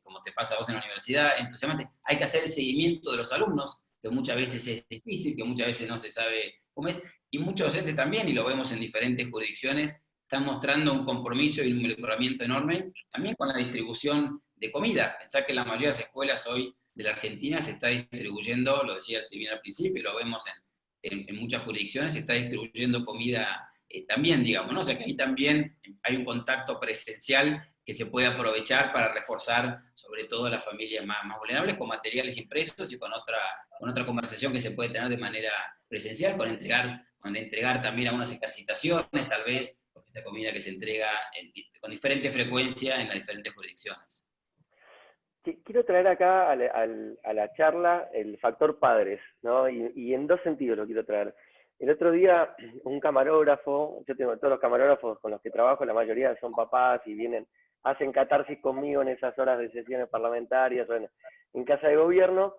como te pasa a vos en la universidad, entusiasmante. Hay que hacer el seguimiento de los alumnos, que muchas veces es difícil, que muchas veces no se sabe cómo es, y muchos docentes también, y lo vemos en diferentes jurisdicciones, están mostrando un compromiso y un involucramiento enorme, también con la distribución de comida. Pensá que la mayoría de las escuelas hoy de la Argentina se está distribuyendo, lo decía Silvina al principio, y lo vemos en muchas jurisdicciones, se está distribuyendo comida también, digamos, ¿no? O sea que ahí también hay un contacto presencial que se puede aprovechar para reforzar sobre todo a las familias más vulnerables con materiales impresos y con otra conversación que se puede tener de manera presencial, con entregar también algunas ejercitaciones, tal vez, con esta comida que se entrega con diferente frecuencia en las diferentes jurisdicciones. Quiero traer acá a la charla el factor padres, ¿no? Y en dos sentidos lo quiero traer. El otro día, un camarógrafo, yo tengo todos los camarógrafos con los que trabajo, la mayoría son papás y hacen catarsis conmigo en esas horas de sesiones parlamentarias o en casa de gobierno,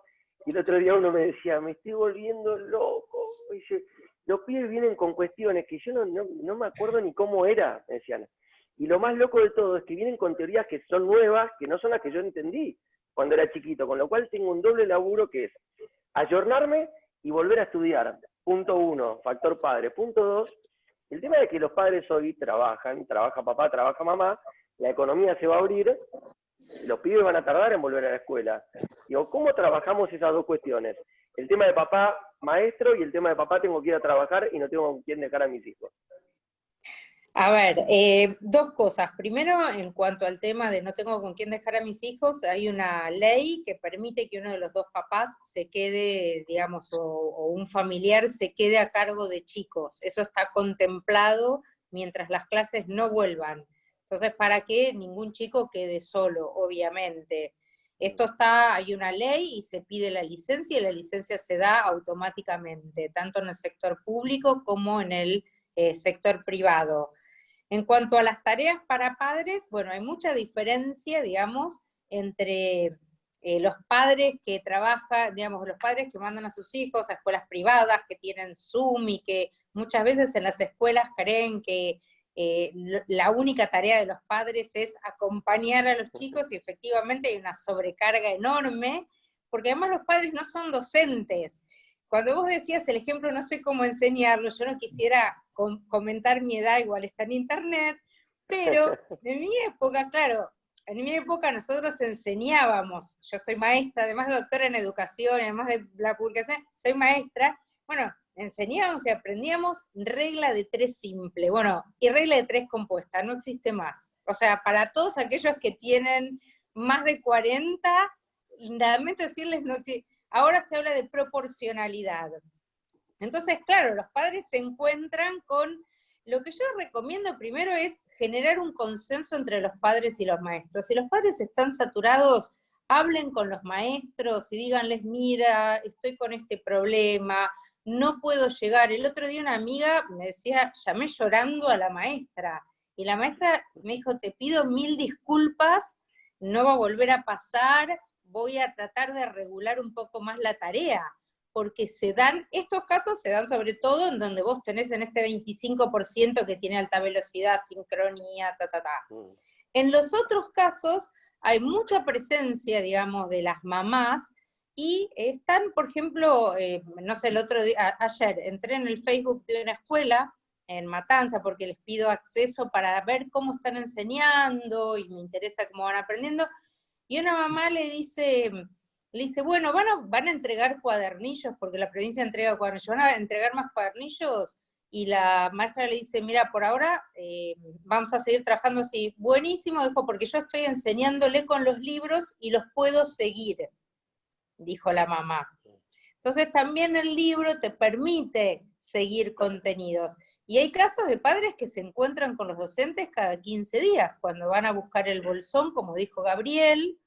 y el otro día uno me decía, me estoy volviendo loco, dice, los pibes vienen con cuestiones que yo no me acuerdo ni cómo era, me decían. Y lo más loco de todo es que vienen con teorías que son nuevas, que no son las que yo entendí cuando era chiquito, con lo cual tengo un doble laburo que es ayornarme y volver a estudiar. Punto 1, factor padre. Punto 2, el tema de que los padres hoy trabaja papá, trabaja mamá, la economía se va a abrir, los pibes van a tardar en volver a la escuela. Digo, ¿cómo trabajamos esas dos cuestiones? El tema de papá maestro y el tema de papá tengo que ir a trabajar y no tengo con quién dejar a mis hijos. A ver, dos cosas. Primero, en cuanto al tema de no tengo con quién dejar a mis hijos, hay una ley que permite que uno de los dos papás se quede, digamos, o un familiar se quede a cargo de chicos. Eso está contemplado mientras las clases no vuelvan. Entonces, para que ningún chico quede solo, obviamente. Hay una ley y se pide la licencia, y la licencia se da automáticamente, tanto en el sector público como en el sector privado. En cuanto a las tareas para padres, bueno, hay mucha diferencia, digamos, entre los padres que trabajan, digamos, los padres que mandan a sus hijos a escuelas privadas, que tienen Zoom y que muchas veces en las escuelas creen que la única tarea de los padres es acompañar a los chicos, y efectivamente hay una sobrecarga enorme, porque además los padres no son docentes. Cuando vos decías el ejemplo, no sé cómo enseñarlo, yo no quisiera comentar mi edad, igual está en internet, pero en mi época, claro, en mi época nosotros enseñábamos, yo soy maestra, además de doctora en educación, además de la publicación, soy maestra, bueno, enseñábamos y aprendíamos regla de 3 simple, bueno, y regla de 3 compuesta, no existe más. O sea, para todos aquellos que tienen más de 40, lamento decirles, no existe. Ahora se habla de proporcionalidad. Entonces, claro, los padres se encuentran con, lo que yo recomiendo primero es generar un consenso entre los padres y los maestros. Si los padres están saturados, hablen con los maestros y díganles, mira, estoy con este problema, no puedo llegar. El otro día una amiga me decía, llamé llorando a la maestra, y la maestra me dijo, te pido 1000 disculpas, no va a volver a pasar, voy a tratar de regular un poco más la tarea, porque estos casos se dan sobre todo en donde vos tenés en este 25% que tiene alta velocidad, sincronía, En los otros casos hay mucha presencia, digamos, de las mamás, y están, por ejemplo, no sé, el otro día, ayer entré en el Facebook de una escuela en Matanza, porque les pido acceso para ver cómo están enseñando, y me interesa cómo van aprendiendo, y una mamá le dice, bueno, van a entregar cuadernillos, porque la provincia entrega cuadernillos, van a entregar más cuadernillos, y la maestra le dice, mira, por ahora vamos a seguir trabajando así. Buenísimo, dijo, porque yo estoy enseñándole con los libros y los puedo seguir, dijo la mamá. Entonces también el libro te permite seguir contenidos. Y hay casos de padres que se encuentran con los docentes cada 15 días, cuando van a buscar el bolsón, como dijo Gabriel,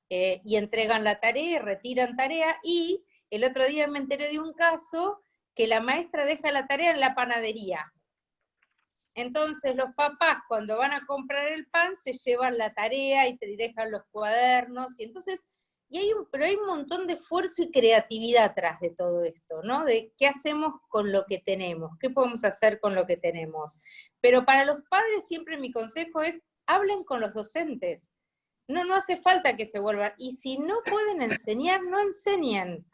y entregan la tarea y retiran tarea. Y el otro día me enteré de un caso que la maestra deja la tarea en la panadería. Entonces los papás, cuando van a comprar el pan, se llevan la tarea y te dejan los cuadernos, y entonces, pero hay un montón de esfuerzo y creatividad atrás de todo esto, ¿no? De qué hacemos con lo que tenemos, qué podemos hacer con lo que tenemos. Pero para los padres siempre mi consejo es, hablen con los docentes. No hace falta que se vuelvan, y si no pueden enseñar, no enseñen.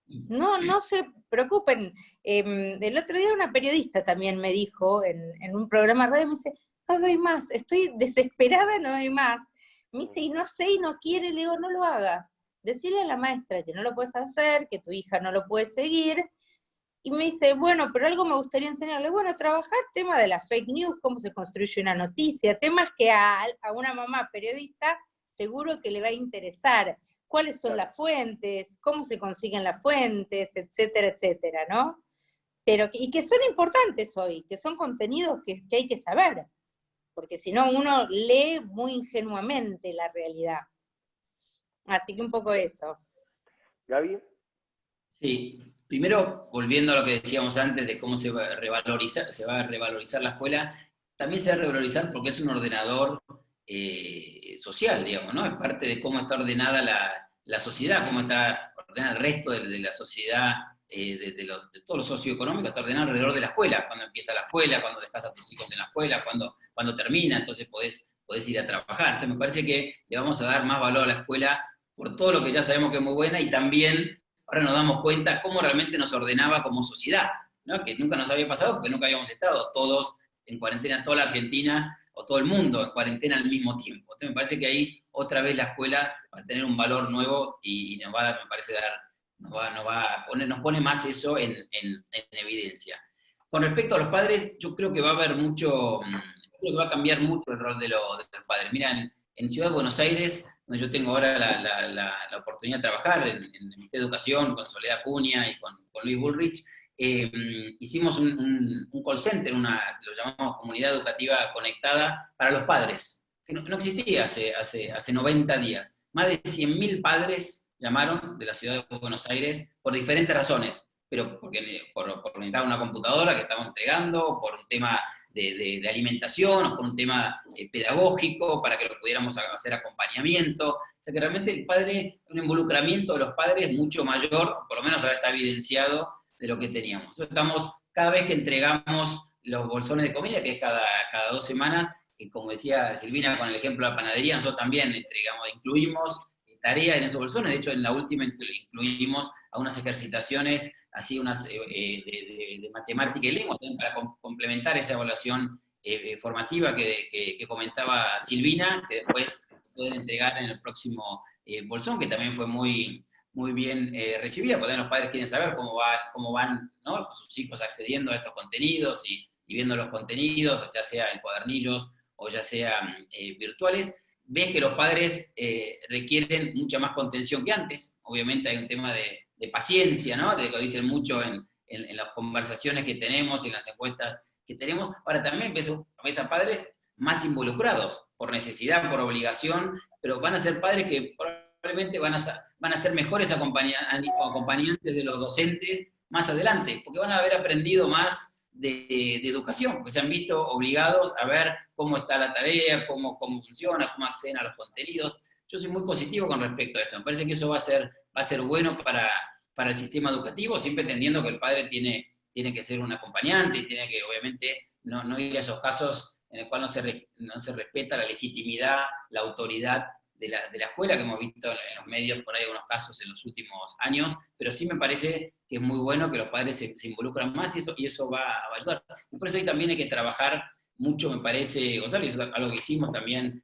No se preocupen. El otro día una periodista también me dijo en un programa de radio, me dice, no doy más, estoy desesperada, no doy más. Me dice, y no sé, y no quiere, le digo, no lo hagas. Decirle a la maestra que no lo puedes hacer, que tu hija no lo puede seguir. Y me dice, bueno, pero algo me gustaría enseñarle. Bueno, trabajar tema de la fake news, cómo se construye una noticia, temas que a una mamá periodista seguro que le va a interesar. ¿Cuáles son las fuentes? ¿Cómo se consiguen las fuentes? Etcétera, etcétera, ¿no? Y que son importantes hoy, que son contenidos que hay que saber, porque si no uno lee muy ingenuamente la realidad. Así que un poco eso. ¿Gaby? Sí, primero, volviendo a lo que decíamos antes de cómo se va a revalorizar la escuela, también se va a revalorizar porque es un ordenador social, digamos, ¿no? Es parte de cómo está ordenada la sociedad, cómo está ordenada el resto de la sociedad, de todo lo socioeconómico, está ordenado alrededor de la escuela, cuando empieza la escuela, cuando dejas a tus hijos en la escuela, cuando termina, entonces podés ir a trabajar. Entonces me parece que le vamos a dar más valor a la escuela por todo lo que ya sabemos que es muy buena, y también ahora nos damos cuenta cómo realmente nos ordenaba como sociedad, ¿no? Que nunca nos había pasado porque nunca habíamos estado todos en cuarentena, toda la Argentina o todo el mundo en cuarentena al mismo tiempo. Entonces me parece que ahí otra vez la escuela va a tener un valor nuevo y nos va, me parece, nos pone más eso en evidencia. Con respecto a los padres, yo creo que va a haber creo que va a cambiar mucho el rol de los padres. Mira, en Ciudad de Buenos Aires, donde yo tengo ahora la oportunidad de trabajar en el Ministerio de Educación con Soledad Cunha y con Luis Bullrich, hicimos un call center, lo llamamos Comunidad Educativa Conectada para los padres, que no existía hace 90 días. Más de 100.000 padres llamaron de la Ciudad de Buenos Aires por diferentes razones, pero por necesitar una computadora que estamos entregando, por un tema de alimentación, o por un tema pedagógico, para que lo pudiéramos hacer acompañamiento. O sea que realmente un involucramiento de los padres mucho mayor, por lo menos ahora está evidenciado, de lo que teníamos. Entonces cada vez que entregamos los bolsones de comida, que es cada 2 semanas, como decía Silvina con el ejemplo de la panadería, nosotros también incluimos tarea en esos bolsones. De hecho, en la última incluimos algunas ejercitaciones, así unas de matemática y lengua, también para complementar esa evaluación formativa que comentaba Silvina, que después pueden entregar en el próximo bolsón, que también fue muy bien recibida, porque los padres quieren saber cómo van, ¿no?, sus hijos accediendo a estos contenidos y viendo los contenidos, ya sea en cuadernillos o ya sean virtuales. Ves que los padres requieren mucha más contención que antes. Obviamente hay un tema de paciencia, ¿no?, de lo dicen mucho en las conversaciones que tenemos, en las encuestas que tenemos. Ahora también ves a padres más involucrados, por necesidad, por obligación, pero van a ser padres que probablemente van a ser mejores acompañantes de los docentes más adelante, porque van a haber aprendido más de educación, porque se han visto obligados a ver cómo está la tarea, cómo funciona, cómo acceden a los contenidos. Yo soy muy positivo con respecto a esto. Me parece que eso va a ser bueno para el sistema educativo, siempre entendiendo que el padre tiene que ser un acompañante y tiene que, obviamente, no ir a esos casos en el cual no se respeta la legitimidad, la autoridad de la escuela, que hemos visto en los medios por ahí algunos casos en los últimos años, pero sí me parece que es muy bueno que los padres se involucran más y eso va a ayudar. Y por eso ahí también hay que trabajar mucho, me parece, Gonzalo, y eso es algo que hicimos también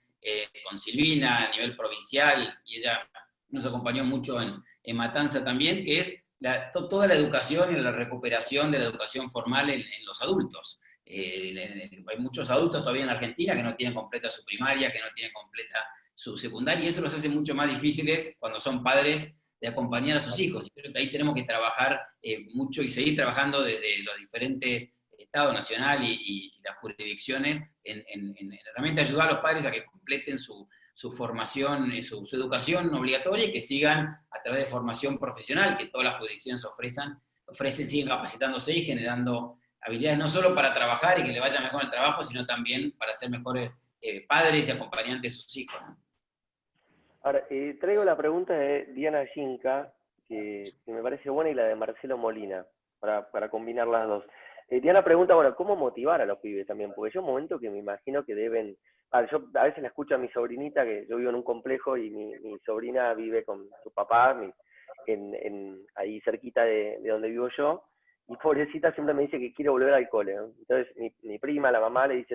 con Silvina a nivel provincial, y ella nos acompañó mucho en Matanza también, que es toda la educación y la recuperación de la educación formal en los adultos. Hay muchos adultos todavía en Argentina que no tienen completa su primaria, que no tienen completa su secundaria, y eso los hace mucho más difíciles cuando son padres de acompañar a sus hijos. Creo que ahí tenemos que trabajar mucho y seguir trabajando desde los diferentes estados nacional y las jurisdicciones en realmente ayudar a los padres a que completen su formación, su educación obligatoria, y que sigan a través de formación profesional, que todas las jurisdicciones ofrecen, siguen capacitándose y generando habilidades no solo para trabajar y que le vaya mejor en el trabajo, sino también para ser mejores padres y acompañantes de sus hijos. Ahora, traigo la pregunta de Diana Ginca, que me parece buena, y la de Marcelo Molina, para combinar las dos. Diana pregunta, bueno, ¿cómo motivar a los pibes también? Porque yo un momento que me imagino que deben... yo a veces la escucho a mi sobrinita, que yo vivo en un complejo, y mi sobrina vive con su papá ahí cerquita de donde vivo yo, y pobrecita siempre me dice que quiere volver al cole, ¿no? Entonces mi prima, la mamá, me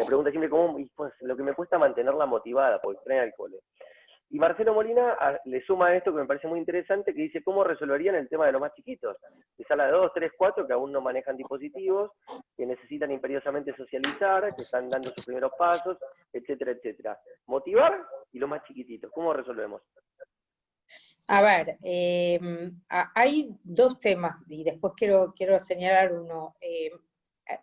pregunta siempre cómo, y pues lo que me cuesta mantenerla motivada, porque extraña el cole. Y Marcelo Molina le suma a esto que me parece muy interesante, que dice cómo resolverían el tema de los más chiquitos, de sala de 2, 3, 4, que aún no manejan dispositivos, que necesitan imperiosamente socializar, que están dando sus primeros pasos, etcétera, etcétera. Motivar y los más chiquititos, ¿cómo resolvemos? A ver, hay dos temas, y después quiero señalar uno.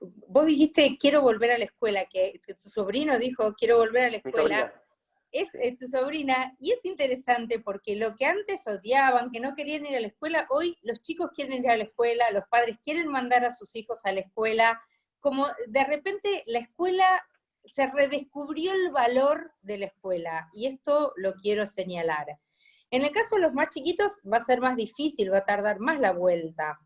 Vos dijiste, quiero volver a la escuela, que tu sobrino dijo, quiero volver a la escuela. Es tu sobrina, y es interesante porque lo que antes odiaban, que no querían ir a la escuela, hoy los chicos quieren ir a la escuela, los padres quieren mandar a sus hijos a la escuela, como de repente la escuela, se redescubrió el valor de la escuela, y esto lo quiero señalar. En el caso de los más chiquitos va a ser más difícil, va a tardar más la vuelta.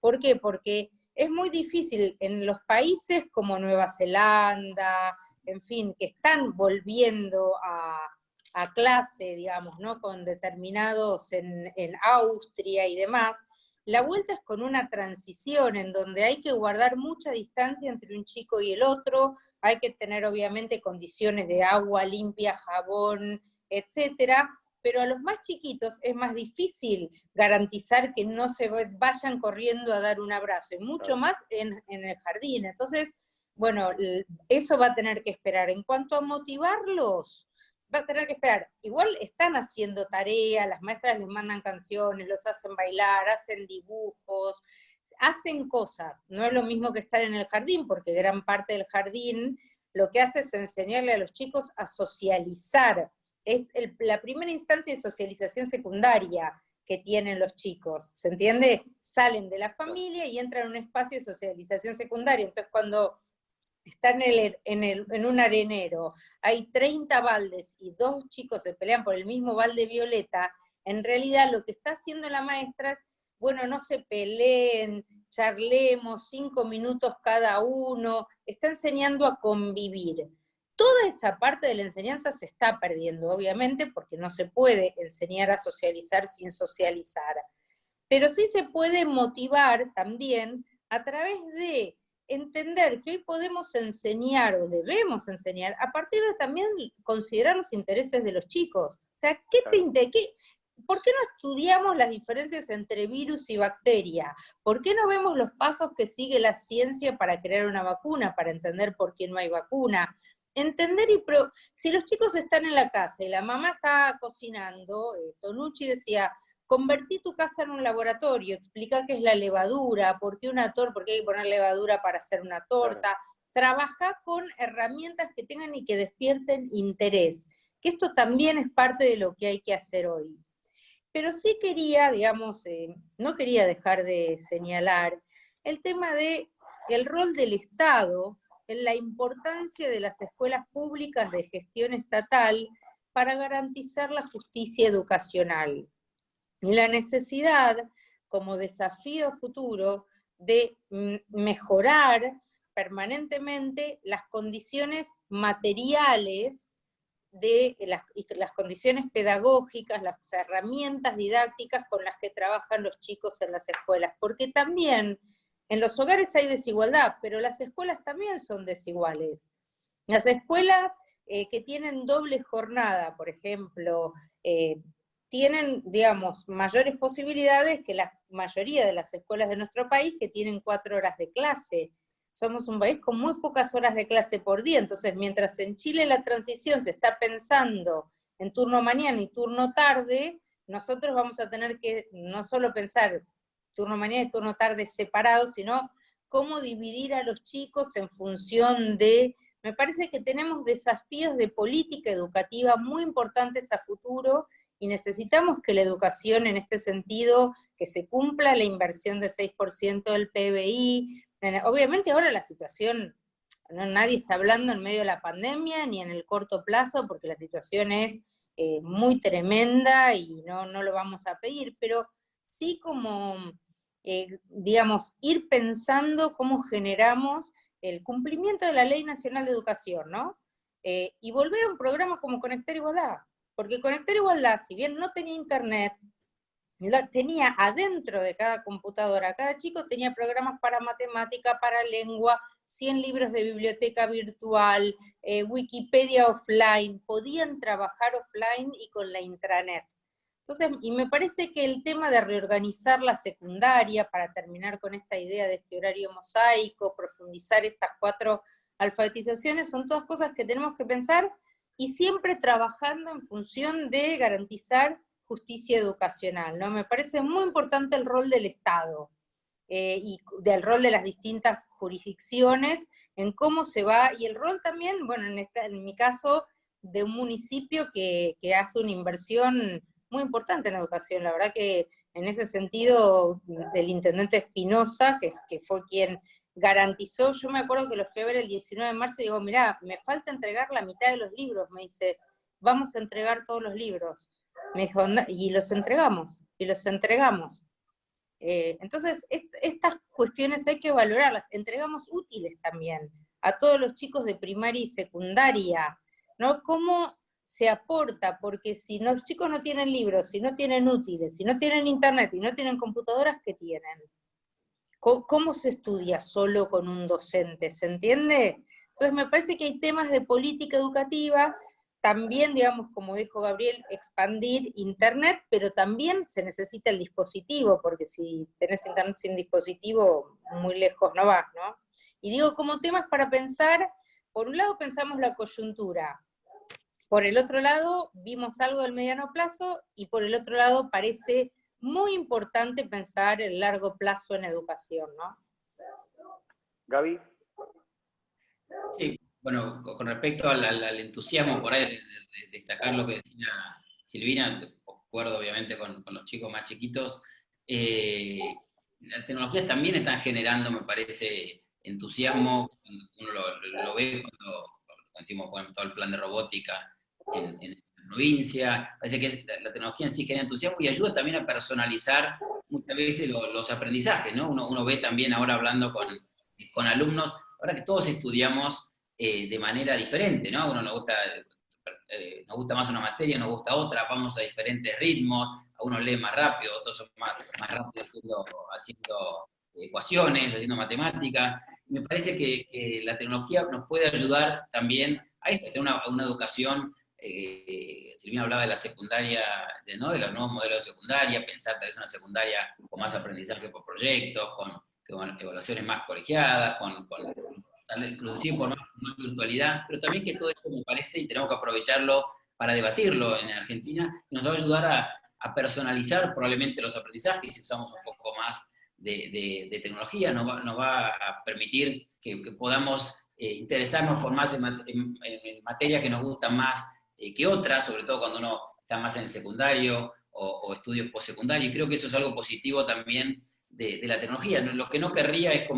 ¿Por qué? Porque es muy difícil en los países como Nueva Zelanda, en fin, que están volviendo a clase, digamos, ¿no?, con determinados en Austria y demás. La vuelta es con una transición en donde hay que guardar mucha distancia entre un chico y el otro, hay que tener obviamente condiciones de agua limpia, jabón, etcétera, pero a los más chiquitos es más difícil garantizar que no se vayan corriendo a dar un abrazo, y mucho más en el jardín. Entonces, bueno, eso va a tener que esperar. En cuanto a motivarlos, va a tener que esperar. Igual están haciendo tarea, las maestras les mandan canciones, los hacen bailar, hacen dibujos, hacen cosas. No es lo mismo que estar en el jardín, porque gran parte del jardín lo que hace es enseñarle a los chicos a socializar. Es la primera instancia de socialización secundaria que tienen los chicos, ¿se entiende? Salen de la familia y entran en un espacio de socialización secundaria. Entonces, cuando están en un arenero, hay 30 baldes y 2 chicos se pelean por el mismo balde violeta, en realidad lo que está haciendo la maestra es, bueno, no se peleen, charlemos 5 minutos cada uno, está enseñando a convivir. Toda esa parte de la enseñanza se está perdiendo, obviamente, porque no se puede enseñar a socializar sin socializar. Pero sí se puede motivar también a través de entender que hoy podemos enseñar o debemos enseñar a partir de también considerar los intereses de los chicos. O sea, ¿por qué no estudiamos las diferencias entre virus y bacteria? ¿Por qué no vemos los pasos que sigue la ciencia para crear una vacuna, para entender por qué no hay vacuna? Entender si los chicos están en la casa y la mamá está cocinando, Tonucci decía, convertí tu casa en un laboratorio, explica qué es la levadura, por qué hay que poner levadura para hacer una torta, trabaja con herramientas que tengan y que despierten interés, que esto también es parte de lo que hay que hacer hoy. Pero sí quería, digamos, no quería dejar de señalar el tema del rol del Estado, en la importancia de las escuelas públicas de gestión estatal para garantizar la justicia educacional. Y la necesidad, como desafío futuro, de mejorar permanentemente las condiciones materiales las condiciones pedagógicas, las herramientas didácticas con las que trabajan los chicos en las escuelas, porque también en los hogares hay desigualdad, pero las escuelas también son desiguales. Las escuelas que tienen doble jornada, por ejemplo, tienen, digamos, mayores posibilidades que la mayoría de las escuelas de nuestro país que tienen 4 horas de clase. Somos un país con muy pocas horas de clase por día, entonces mientras en Chile la transición se está pensando en turno mañana y turno tarde, nosotros vamos a tener que no solo pensar turno mañana y turno tarde separados, sino cómo dividir a los chicos en función de... Me parece que tenemos desafíos de política educativa muy importantes a futuro y necesitamos que la educación en este sentido, que se cumpla la inversión de 6% del PBI. Obviamente ahora la situación, nadie está hablando en medio de la pandemia ni en el corto plazo, porque la situación es muy tremenda y no lo vamos a pedir, pero sí como, digamos, ir pensando cómo generamos el cumplimiento de la Ley Nacional de Educación, ¿no? Y volver a un programa como Conectar Igualdad, porque Conectar Igualdad, si bien no tenía internet, tenía adentro de cada computadora, cada chico tenía programas para matemática, para lengua, 100 libros de biblioteca virtual, Wikipedia offline, podían trabajar offline y con la intranet. Entonces, y me parece que el tema de reorganizar la secundaria, para terminar con esta idea de este horario mosaico, profundizar estas 4 alfabetizaciones, son todas cosas que tenemos que pensar, y siempre trabajando en función de garantizar justicia educacional, ¿no? Me parece muy importante el rol del Estado y del rol de las distintas jurisdicciones en cómo se va, y el rol también, bueno, en mi caso, de un municipio que hace una inversión muy importante en la educación. La verdad que en ese sentido, del intendente Espinosa, que fue quien garantizó, yo me acuerdo que lo fui a ver el 19 de marzo y digo, mirá, me falta entregar la mitad de los libros, me dice, vamos a entregar todos los libros. Me dijo, y los entregamos. Entonces, estas cuestiones hay que valorarlas. Entregamos útiles también a todos los chicos de primaria y secundaria, ¿no? ¿Cómo se aporta? Porque si los chicos no tienen libros, si no tienen útiles, si no tienen internet y no tienen computadoras, ¿qué tienen? ¿Cómo se estudia solo con un docente? ¿Se entiende? Entonces me parece que hay temas de política educativa, también, digamos, como dijo Gabriel, expandir internet, pero también se necesita el dispositivo, porque si tenés internet sin dispositivo, muy lejos no vas, ¿no? Y digo, como temas para pensar, por un lado pensamos la coyuntura, por el otro lado vimos algo del mediano plazo, y por el otro lado parece muy importante pensar el largo plazo en educación, ¿no? Gaby. Sí, bueno, con respecto al entusiasmo por ahí de destacar lo que decía Silvina, acuerdo obviamente con los chicos más chiquitos, las tecnologías también están generando, me parece, entusiasmo. Uno lo ve cuando decimos, bueno, todo el plan de robótica en la provincia. Parece que la tecnología en sí genera entusiasmo y ayuda también a personalizar muchas veces los aprendizajes, ¿no? Uno ve también ahora hablando con alumnos, ahora que todos estudiamos de manera diferente, ¿no? A uno nos gusta más una materia, nos gusta otra, vamos a diferentes ritmos, a uno lee más rápido, otros son más rápidos haciendo ecuaciones, haciendo matemáticas. Me parece que la tecnología nos puede ayudar también a eso, a tener una educación. Silvina hablaba de la secundaria, ¿no? De los nuevos modelos de secundaria, pensar tal vez una secundaria con más aprendizaje por proyectos, con evaluaciones más colegiadas, inclusive por más virtualidad, pero también que todo eso me parece, y tenemos que aprovecharlo para debatirlo en Argentina, nos va a ayudar a personalizar probablemente los aprendizajes si usamos un poco más de tecnología, nos va a permitir que podamos interesarnos por más en materias que nos gustan más que otras, sobre todo cuando uno está más en el secundario o estudios postsecundarios, y creo que eso es algo positivo también de la tecnología. Lo que no querría es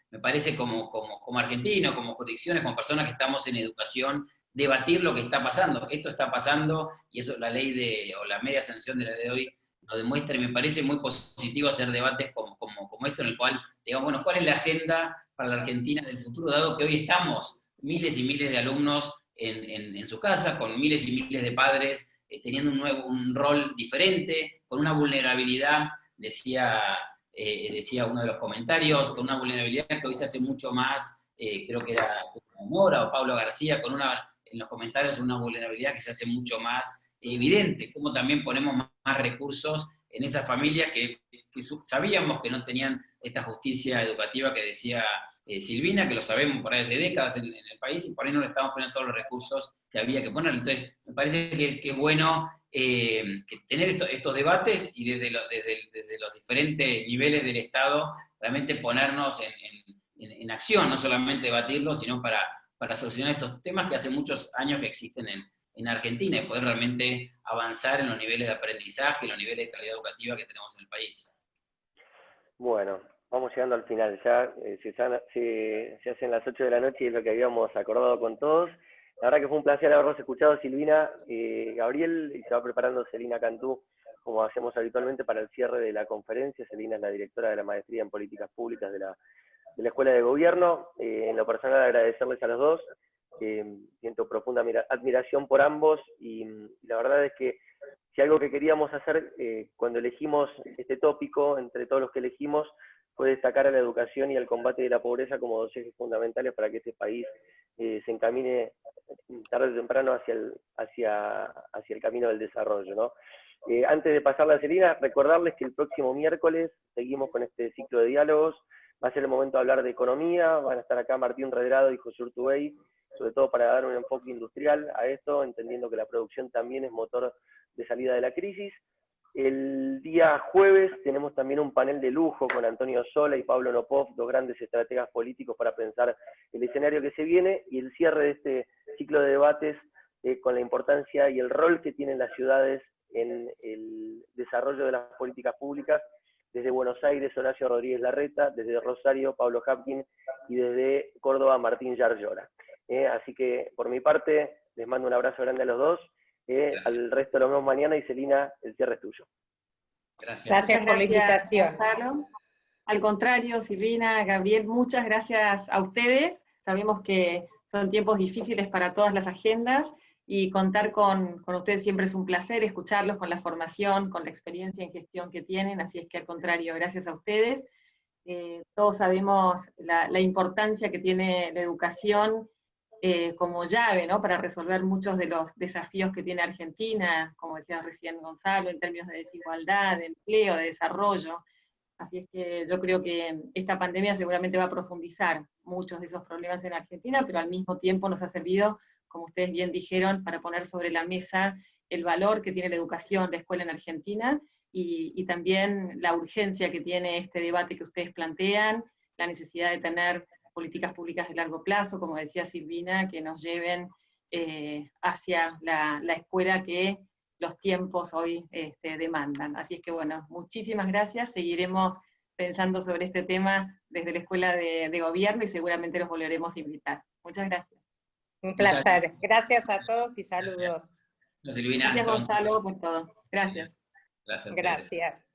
me parece como argentino, como jurisdicciones, como personas que estamos en educación, debatir lo que está pasando. Esto está pasando, y eso la ley o la media sanción de la ley de hoy lo demuestra, y me parece muy positivo hacer debates como esto, en el cual, digamos, bueno, ¿cuál es la agenda para la Argentina del futuro, dado que hoy estamos miles y miles de alumnos en su casa, con miles y miles de padres teniendo un rol diferente, con una vulnerabilidad, decía uno de los comentarios, con una vulnerabilidad que hoy se hace mucho más, creo que era Nora o Pablo García, en los comentarios, una vulnerabilidad que se hace mucho más evidente, como también ponemos más recursos en esas familias que sabíamos que no tenían esta justicia educativa que decía Silvina, que lo sabemos por ahí hace décadas en el país, y por ahí no le estamos poniendo todos los recursos que había que poner. Entonces, me parece que es bueno que tener estos debates, y desde los diferentes niveles del Estado, realmente ponernos en acción, no solamente debatirlos, sino para solucionar estos temas que hace muchos años que existen en Argentina, y poder realmente avanzar en los niveles de aprendizaje, en los niveles de calidad educativa que tenemos en el país. Bueno, vamos llegando al final ya, se hacen las 8 de la noche y es lo que habíamos acordado con todos. La verdad que fue un placer haberlos escuchado, Silvina, Gabriel, y se va preparando Celina Cantú, como hacemos habitualmente, para el cierre de la conferencia. Celina es la directora de la Maestría en Políticas Públicas de la Escuela de Gobierno. En lo personal, agradecerles a los dos. Siento profunda admiración por ambos, y la verdad es que si algo que queríamos hacer cuando elegimos este tópico, entre todos los que elegimos, fue destacar a la educación y al combate de la pobreza como dos ejes fundamentales para que este país se encamine tarde o temprano hacia el camino del desarrollo, ¿no? Antes de pasarla a Celina, recordarles que el próximo miércoles seguimos con este ciclo de diálogos. Va a ser el momento de hablar de economía, van a estar acá Martín Redrado y José Urtubey, sobre todo para dar un enfoque industrial a esto, entendiendo que la producción también es motor de salida de la crisis. El día jueves tenemos también un panel de lujo con Antonio Sola y Pablo Nopov, dos grandes estrategas políticos para pensar el escenario que se viene, y el cierre de este ciclo de debates con la importancia y el rol que tienen las ciudades en el desarrollo de las políticas públicas. Desde Buenos Aires, Horacio Rodríguez Larreta; desde Rosario, Pablo Hapkin; y desde Córdoba, Martín Yarlora. Así que, por mi parte, les mando un abrazo grande a los dos. Al resto lo vemos mañana, y Celina, el cierre es tuyo. Gracias por la invitación. Gonzalo. Al contrario, Silvina, Gabriel, muchas gracias a ustedes. Sabemos que son tiempos difíciles para todas las agendas, y contar con ustedes siempre es un placer, escucharlos con la formación, con la experiencia en gestión que tienen, así es que al contrario, gracias a ustedes. Todos sabemos la importancia que tiene la educación como llave, ¿no?, para resolver muchos de los desafíos que tiene Argentina, como decía recién Gonzalo, en términos de desigualdad, de empleo, de desarrollo. Así es que yo creo que esta pandemia seguramente va a profundizar muchos de esos problemas en Argentina, pero al mismo tiempo nos ha servido, como ustedes bien dijeron, para poner sobre la mesa el valor que tiene la educación, la escuela en Argentina, y también la urgencia que tiene este debate que ustedes plantean, la necesidad de tener políticas públicas de largo plazo, como decía Silvina, que nos lleven hacia la escuela que los tiempos hoy demandan. Así es que bueno, muchísimas gracias, seguiremos pensando sobre este tema desde la Escuela de Gobierno, y seguramente los volveremos a invitar. Muchas gracias. Un placer. Gracias a todos y saludos. Gracias, Silvina. Gracias, Gonzalo, por todo. Gracias. Gracias. Gracias.